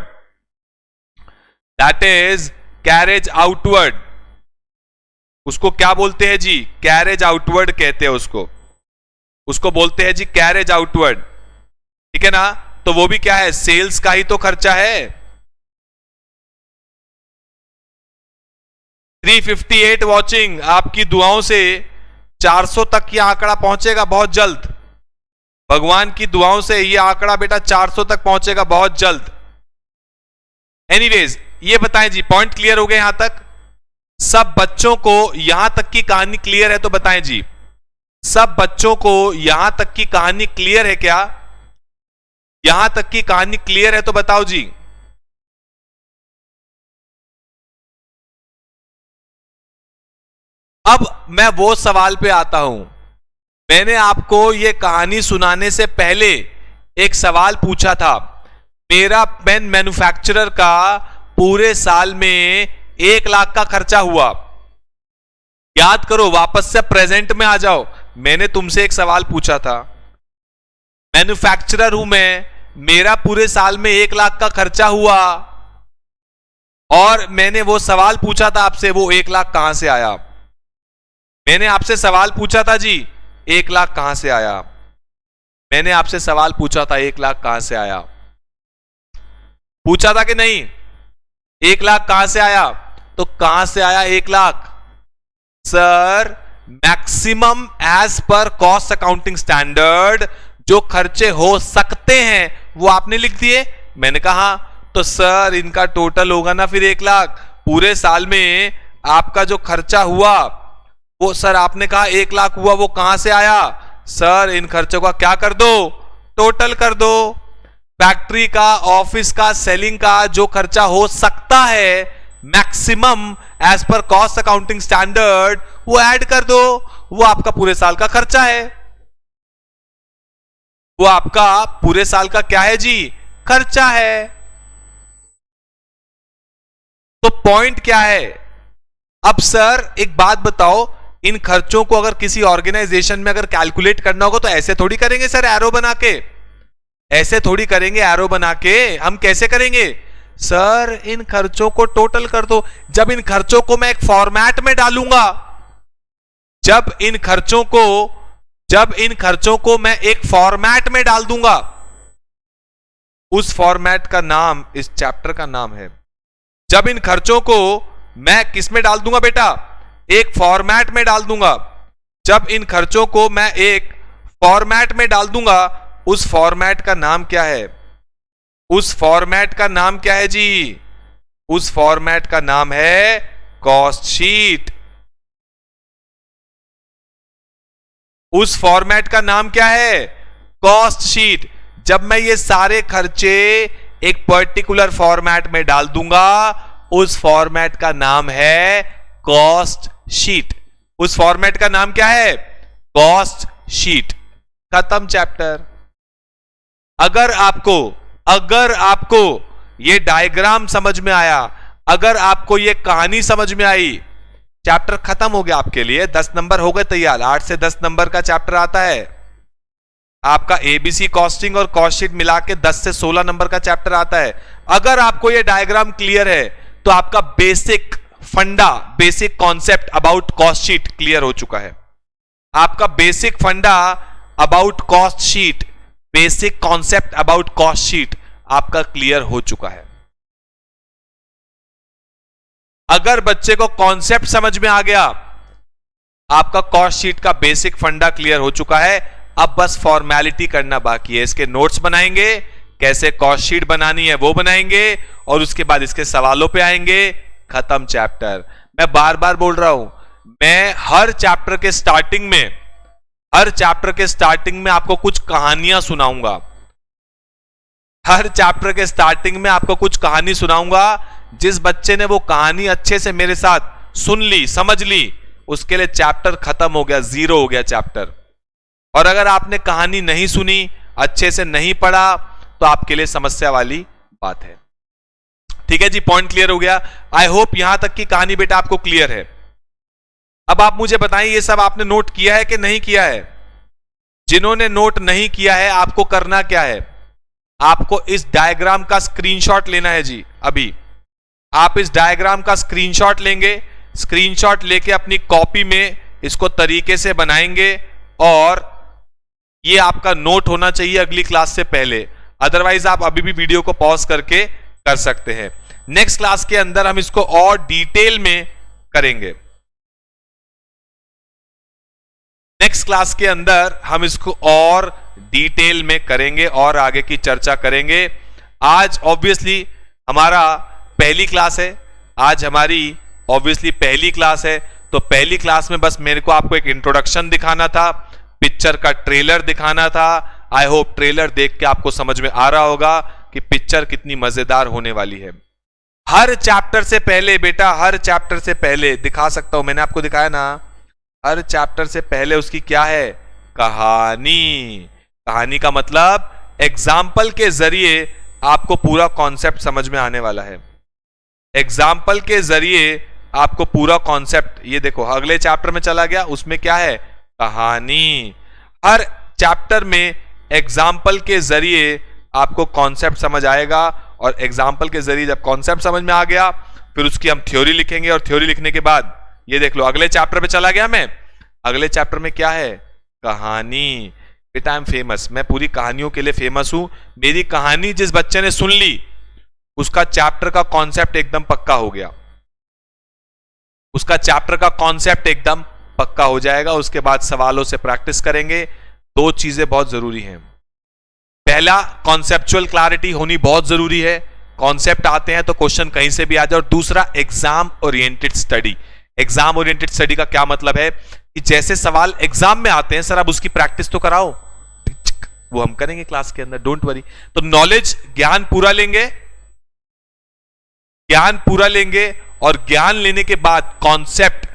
that is carriage outward. उसको क्या बोलते हैं जी? कैरेज आउटवर्ड कहते हैं उसको, उसको बोलते हैं जी कैरेज आउटवर्ड, ठीक है ना? तो वो भी क्या है? सेल्स का ही तो खर्चा है। 358 वॉचिंग, आपकी दुआओं से 400 तक ये आंकड़ा पहुंचेगा बहुत जल्द। भगवान की दुआओं से ये आंकड़ा बेटा 400 तक पहुंचेगा बहुत जल्द। एनीवेज, ये बताएं जी, पॉइंट क्लियर हो गए यहां तक? सब बच्चों को यहां तक की कहानी क्लियर है तो बताएं जी, सब बच्चों को यहां तक की कहानी क्लियर है क्या? यहां तक की कहानी क्लियर है तो बताओ जी। अब मैं वो सवाल पे आता हूं, मैंने आपको ये कहानी सुनाने से पहले एक सवाल पूछा था। मेरा पेन मैन्युफैक्चरर का पूरे साल में 1 लाख का खर्चा हुआ। याद करो, वापस से प्रेजेंट में आ जाओ। मैंने तुमसे एक सवाल पूछा था, मैन्युफैक्चरर हूं मैं, मेरा पूरे साल में 1 लाख का खर्चा हुआ, और मैंने वो सवाल पूछा था आपसे, वो 1 लाख कहां से आया? मैंने आपसे सवाल पूछा था जी, 1 लाख कहां से आया? मैंने आपसे सवाल पूछा था, 1 लाख कहां से आया? पूछा था कि नहीं? 1 लाख कहां से आया? तो कहां से आया 1 lakh? Sir maximum as per cost accounting standard जो खर्चे हो सकते हैं वो आपने लिख दिए। मैंने कहा तो सर इनका टोटल होगा ना फिर 1 लाख। पूरे साल में आपका जो खर्चा हुआ वो सर आपने कहा 1 लाख हुआ, वो कहां से आया? सर इन खर्चों का क्या कर दो, टोटल कर दो। फैक्ट्री का, ऑफिस का, सेलिंग का जो खर्चा हो सकता है maximum as per cost accounting standard, वो ऐड कर दो। वो आपका पूरे साल का खर्चा है, वो आपका पूरे साल का क्या है जी, खर्चा है। तो पॉइंट क्या है? अब सर एक बात बताओ, इन खर्चों को अगर किसी ऑर्गेनाइजेशन में अगर कैलकुलेट करना होगा तो ऐसे थोड़ी करेंगे सर, एरो बना के, ऐसे थोड़ी करेंगे एरो बना के। हम कैसे करेंगे? सर इन खर्चों को टोटल कर दो। जब इन खर्चों को मैं एक फॉर्मेट में डालूंगा, जब इन खर्चों को मैं एक फॉर्मेट में डाल दूंगा, उस फॉर्मेट का नाम इस चैप्टर का नाम है। जब इन खर्चों को मैं किस में डाल दूंगा बेटा? एक फॉर्मेट में डाल दूंगा। जब इन खर्चों को मैं एक फॉर्मेट में डाल दूंगा, उस फॉर्मेट का नाम क्या है? उस फॉर्मेट का नाम क्या है जी? उस फॉर्मेट का नाम है कॉस्ट शीट। उस फॉर्मेट का नाम क्या है? Cost sheet. जब मैं ये सारे खर्चे एक पर्टिकुलर फॉर्मेट में डाल दूंगा, उस फॉर्मेट का नाम है कॉस्ट शीट। उस फॉर्मेट का नाम क्या है? Cost sheet. खत्म चैप्टर। अगर आपको ये डायग्राम समझ में आया, अगर आपको ये कहानी समझ में आई, चैप्टर खत्म हो गया आपके लिए। 10 नंबर हो गए तैयार। 8 से 10 नंबर का चैप्टर आता है आपका। एबीसी कॉस्टिंग और कॉस्ट शीट मिला के 10 से 16 नंबर का चैप्टर आता है। अगर आपको ये डायग्राम क्लियर है तो आपका बेसिक फंडा, basic concept about cost sheet clear हो चुका है। आपका बेसिक फंडा about cost sheet, basic concept about cost sheet आपका क्लियर हो चुका है। अगर बच्चे को कॉन्सेप्ट समझ में आ गया, आपका कॉस्ट शीट का बेसिक फंडा क्लियर हो चुका है। अब बस फॉर्मेलिटी करना बाकी है। इसके नोट्स बनाएंगे, कैसे कॉस्ट शीट बनानी है वो बनाएंगे, और उसके बाद इसके सवालों पे आएंगे। खत्म चैप्टर। मैं बार बार बोल रहा हूं, मैं हर चैप्टर के स्टार्टिंग में आपको कुछ कहानियां सुनाऊंगा। हर चैप्टर के स्टार्टिंग में आपको कुछ कहानी सुनाऊंगा। जिस बच्चे ने वो कहानी अच्छे से मेरे साथ सुन ली, समझ ली, उसके लिए चैप्टर खत्म हो गया, 0 हो गया चैप्टर। और अगर आपने कहानी नहीं सुनी, अच्छे से नहीं पढ़ा, तो आपके लिए समस्या वाली बात है। ठीक है जी, पॉइंट क्लियर हो गया। आई होप यहां तक की कहानी बेटा आपको क्लियर है। अब आप मुझे बताएं, ये सब आपने नोट किया है कि नहीं किया है? जिन्होंने नोट नहीं किया है, आपको करना क्या है? आपको इस डायग्राम का स्क्रीनशॉट लेना है जी। अभी आप इस डायग्राम का स्क्रीनशॉट लेंगे, स्क्रीनशॉट लेके अपनी कॉपी में इसको तरीके से बनाएंगे, और ये आपका नोट होना चाहिए अगली क्लास से पहले। अदरवाइज आप अभी भी वीडियो को पॉज करके कर सकते हैं। नेक्स्ट क्लास के अंदर हम इसको और डिटेल में करेंगे। नेक्स्ट क्लास के अंदर हम इसको और डिटेल में करेंगे और आगे की चर्चा करेंगे। आज ऑब्वियसली हमारा पहली क्लास है, आज हमारी ऑब्वियसली पहली क्लास है। तो पहली क्लास में बस मेरे को आपको एक इंट्रोडक्शन दिखाना था, पिक्चर का ट्रेलर दिखाना था। आई होप ट्रेलर देख के आपको समझ में आ रहा होगा कि पिक्चर कितनी मजेदार होने वाली है। हर चैप्टर से पहले बेटा, हर चैप्टर से पहले दिखा सकता हूं, मैंने आपको दिखाया ना, हर चैप्टर से पहले उसकी क्या है? कहानी। कहानी का मतलब एग्जाम्पल के जरिए आपको पूरा कॉन्सेप्ट समझ में आने वाला है। एग्जाम्पल के जरिए आपको पूरा कॉन्सेप्ट, ये देखो अगले चैप्टर में चला गया, उसमें क्या है? कहानी। हर चैप्टर में एग्जाम्पल के जरिए आपको कॉन्सेप्ट समझ आएगा, और एग्जाम्पल के जरिए जब कॉन्सेप्ट समझ में आ गया, फिर उसकी हम थ्योरी लिखेंगे, और थ्योरी लिखने के बाद ये देख लो अगले चैप्टर पे चला गया मैं। अगले चैप्टर में क्या है? कहानी। बेटा आई एम फेमस, मैं पूरी कहानियों के लिए फेमस हूं। मेरी कहानी जिस बच्चे ने सुन ली, उसका चैप्टर का कॉन्सेप्ट एकदम पक्का हो गया, उसका चैप्टर का कॉन्सेप्ट एकदम पक्का हो जाएगा। उसके बाद सवालों से प्रैक्टिस करेंगे। 2 चीजें बहुत जरूरी हैं। पहला, कॉन्सेप्चुअल क्लैरिटी होनी बहुत जरूरी है। कॉन्सेप्ट आते हैं तो क्वेश्चन कहीं से भी आ जाए। और दूसरा, exam oriented study. Exam oriented study का क्या मतलब है कि जैसे सवाल एग्जाम में आते हैं सर, अब उसकी प्रैक्टिस तो कराओ, वो हम करेंगे क्लास के अंदर, डोंट वरी। तो नॉलेज, ज्ञान पूरा लेंगे, ज्ञान पूरा लेंगे, और ज्ञान लेने के बाद कॉन्सेप्ट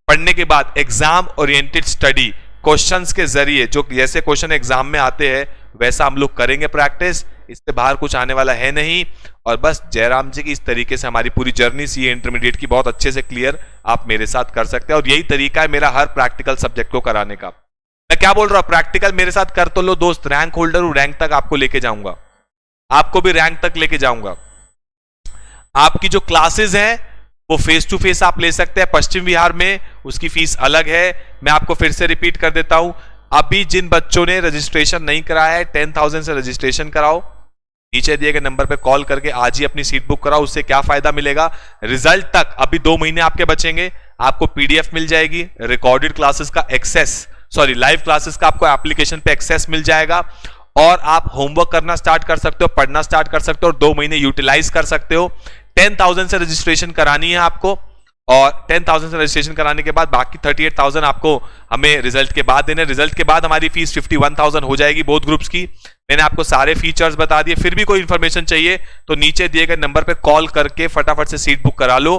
पढ़ने के बाद एग्जाम ओरिएंटेड स्टडी क्वेश्चंस के जरिए, जो जैसे क्वेश्चन एग्जाम में आते हैं वैसा हम लोग करेंगे प्रैक्टिस, इससे बाहर कुछ आने वाला है नहीं। और बस जयराम जी की इस तरीके से हमारी पूरी जर्नी सीए इंटरमीडिएट की बहुत अच्छे से क्लियर आप मेरे साथ कर सकते हैं, और यही तरीका है मेरा हर प्रैक्टिकल सब्जेक्ट को कराने का। मैं क्या बोल रहा हूं, प्रैक्टिकल मेरे साथ कर तो लो दोस्त, रैंक होल्डर हूं, रैंक तक आपको लेके जाऊंगा, आपको भी रैंक तक लेके जाऊंगा। आपकी जो क्लासेस हैं वो फेस टू फेस आप ले सकते हैं पश्चिम विहार में, उसकी फीस अलग है। मैं आपको फिर से रिपीट कर देता हूं, अभी जिन बच्चों ने रजिस्ट्रेशन नहीं कराया है 10,000 से रजिस्ट्रेशन कराओ, नीचे दिए गए नंबर पे कॉल करके आज ही अपनी सीट बुक कराओ। उससे क्या फायदा मिलेगा, रिजल्ट तक अभी 2 महीने आपके बचेंगे, आपको पीडीएफ मिल जाएगी, रिकॉर्डेड क्लासेस का एक्सेस, सॉरी लाइव क्लासेस का आपको एप्लीकेशन पे एक्सेस मिल जाएगा, और आप होमवर्क करना स्टार्ट कर सकते हो, पढ़ना स्टार्ट कर सकते हो, और 2 महीने यूटिलाइज कर सकते हो। 10,000 से रजिस्ट्रेशन करानी है आपको, और 10,000 से रजिस्ट्रेशन कराने के बाद बाकी 38,000 आपको हमें रिजल्ट के बाद देने। रिजल्ट के बाद हमारी फीस 51,000 हो जाएगी बोथ ग्रुप्स की। मैंने आपको सारे फीचर्स बता दिए, फिर भी कोई इंफॉर्मेशन चाहिए तो नीचे दिए गए नंबर पे कॉल करके फटाफट से सीट बुक करा लो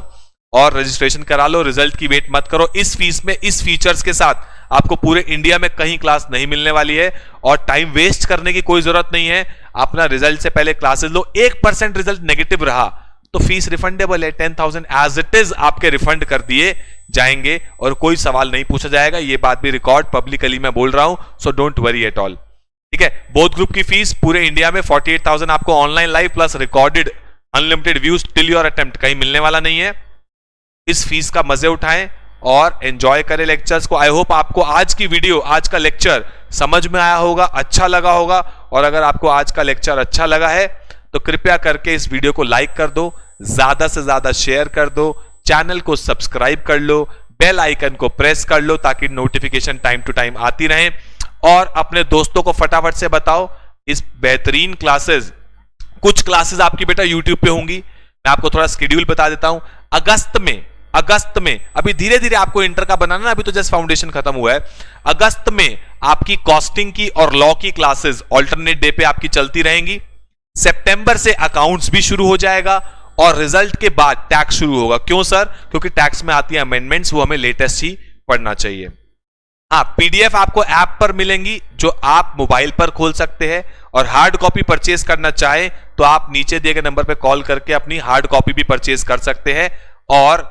और रजिस्ट्रेशन करा लो। रिजल्ट की वेट मत करो। इस फीस में, इस फीचर्स के साथ आपको पूरे इंडिया में कहीं क्लास नहीं मिलने वाली है, और टाइम वेस्ट करने की कोई जरूरत नहीं है। अपना रिजल्ट से पहले क्लासेस लो। 1% रिजल्ट नेगेटिव रहा तो फीस रिफंडेबल है, 10,000 एज इट इज आपके रिफंड कर दिए जाएंगे और कोई सवाल नहीं पूछा जाएगा। ये बात भी रिकॉर्ड पब्लिकली मैं बोल रहा हूं, so don't worry at all. ठीक है, बोथ ग्रुप की फीस पूरे इंडिया में 48,000 आपको online live plus recorded unlimited views till your attempt, कहीं मिलने वाला नहीं है। इस फीस का मजे उठाएं और एंजॉय करें लेक्चर्स को। आई होप आपको आज की वीडियो, आज का लेक्चर समझ में आया होगा, अच्छा लगा होगा। और अगर आपको आज का लेक्चर अच्छा लगा है तो कृपया करके इस वीडियो को लाइक कर दो, ज्यादा से ज्यादा शेयर कर दो, चैनल को सब्सक्राइब कर लो, बेल आइकन को प्रेस कर लो ताकि नोटिफिकेशन टाइम टू टाइम आती रहे। और अपने दोस्तों को फटाफट से बताओ इस बेहतरीन क्लासेस, कुछ क्लासेस आपकी बेटा यूट्यूब पे होंगी। मैं आपको थोड़ा शेड्यूल बता देता हूं। अगस्त में अभी धीरे धीरे आपको इंटर का बनाना ना, अभी तो जस्ट फाउंडेशन खत्म हुआ है। अगस्त में आपकी कॉस्टिंग की और लॉ की क्लासेस ऑल्टरनेट डे पे आपकी चलती रहेंगी। सितंबर से अकाउंट्स भी शुरू हो जाएगा और रिजल्ट के बाद टैक्स शुरू होगा। क्यों सर? क्योंकि टैक्स में आती है अमेंडमेंट्स, वो हमें लेटेस्ट ही पढ़ना चाहिए। हाँ, पीडीएफ आपको ऐप पर मिलेंगी जो आप मोबाइल पर खोल सकते हैं, और हार्ड कॉपी परचेज करना चाहें तो आप नीचे दिए गए नंबर पर कॉल करके अपनी हार्ड कॉपी भी परचेज कर सकते हैं। और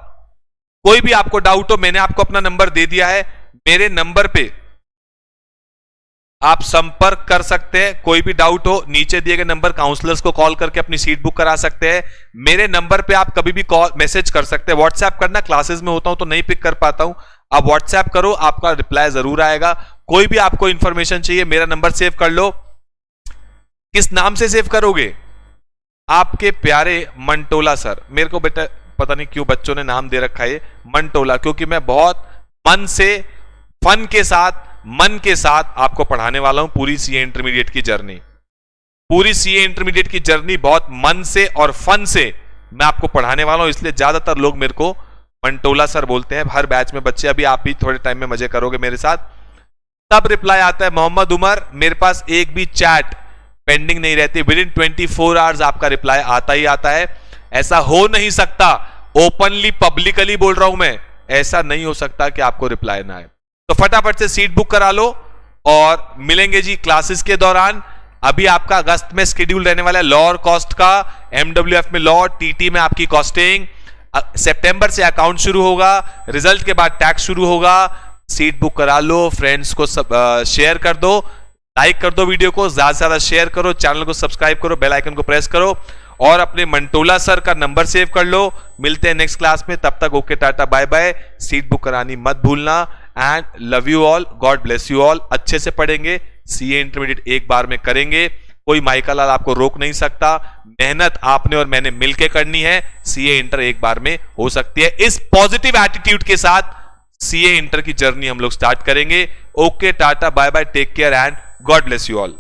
कोई भी आपको डाउट हो, मैंने आपको अपना नंबर दे दिया है, मेरे नंबर पे आप संपर्क कर सकते हैं। कोई भी डाउट हो, नीचे दिए गए नंबर काउंसलर्स को कॉल करके अपनी सीट बुक करा सकते हैं। मेरे नंबर पे आप कभी भी कॉल मैसेज कर सकते हैं। व्हाट्सएप करना, क्लासेस में होता हूं तो नहीं पिक कर पाता हूं, आप व्हाट्सएप करो, आपका रिप्लाई जरूर आएगा। कोई भी आपको इंफॉर्मेशन चाहिए, मेरा नंबर सेव कर लो। किस नाम से सेव करोगे? आपके प्यारे मंटोला सर। मेरे को बेटा पता नहीं क्यों बच्चों ने नाम दे रखा है मंटोला, क्योंकि मैं बहुत मन से, फन के साथ, मन के साथ आपको पढ़ाने वाला हूं पूरी सीए इंटरमीडिएट की जर्नी। पूरी सीए इंटरमीडिएट की जर्नी बहुत मन से और फन से मैं आपको पढ़ाने वाला हूं, इसलिए ज्यादातर लोग मेरे को मंटोला सर बोलते हैं हर बैच में बच्चे। अभी आप भी थोड़े टाइम में मजे करोगे मेरे साथ। तब रिप्लाई आता है मोहम्मद उमर, मेरे पास एक भी चैट पेंडिंग नहीं रहती, विद इन 24 आवर्स आपका रिप्लाई आता ही आता है। ऐसा हो नहीं सकता, ओपनली पब्लिकली बोल रहा हूं मैं, ऐसा नहीं हो सकता कि आपको रिप्लाई ना आए। तो फटाफट से सीट बुक करा लो और मिलेंगे जी क्लासेस के दौरान। अभी आपका अगस्त में शेड्यूल रहने वाला है लॉ और कॉस्ट का, एमडब्ल्यूएफ में लॉ, टीटी में आपकी कॉस्टिंग। सितंबर से अकाउंट शुरू होगा, रिजल्ट के बाद टैक्स शुरू होगा। सीट बुक करा लो, फ्रेंड्स को सब शेयर कर दो, लाइक कर दो वीडियो को, ज्यादा से ज्यादा शेयर करो, चैनल को सब्सक्राइब करो, बेल आइकन को प्रेस करो और अपने मंटोला सर का नंबर सेव कर लो। मिलते हैं नेक्स्ट क्लास में, तब तक okay, tata, bye bye. Seat book करानी मत भूलना and love you all, God bless you all. अच्छे से पढ़ेंगे, सीए इंटरमीडिएट एक बार में करेंगे, कोई माइका लाल आपको रोक नहीं सकता। मेहनत आपने और मैंने मिलकर करनी है, सीए इंटर एक बार में हो सकती है। इस पॉजिटिव एटीट्यूड के साथ सीए इंटर की जर्नी हम लोग स्टार्ट करेंगे। Okay, tata, bye bye, take care and God bless you all.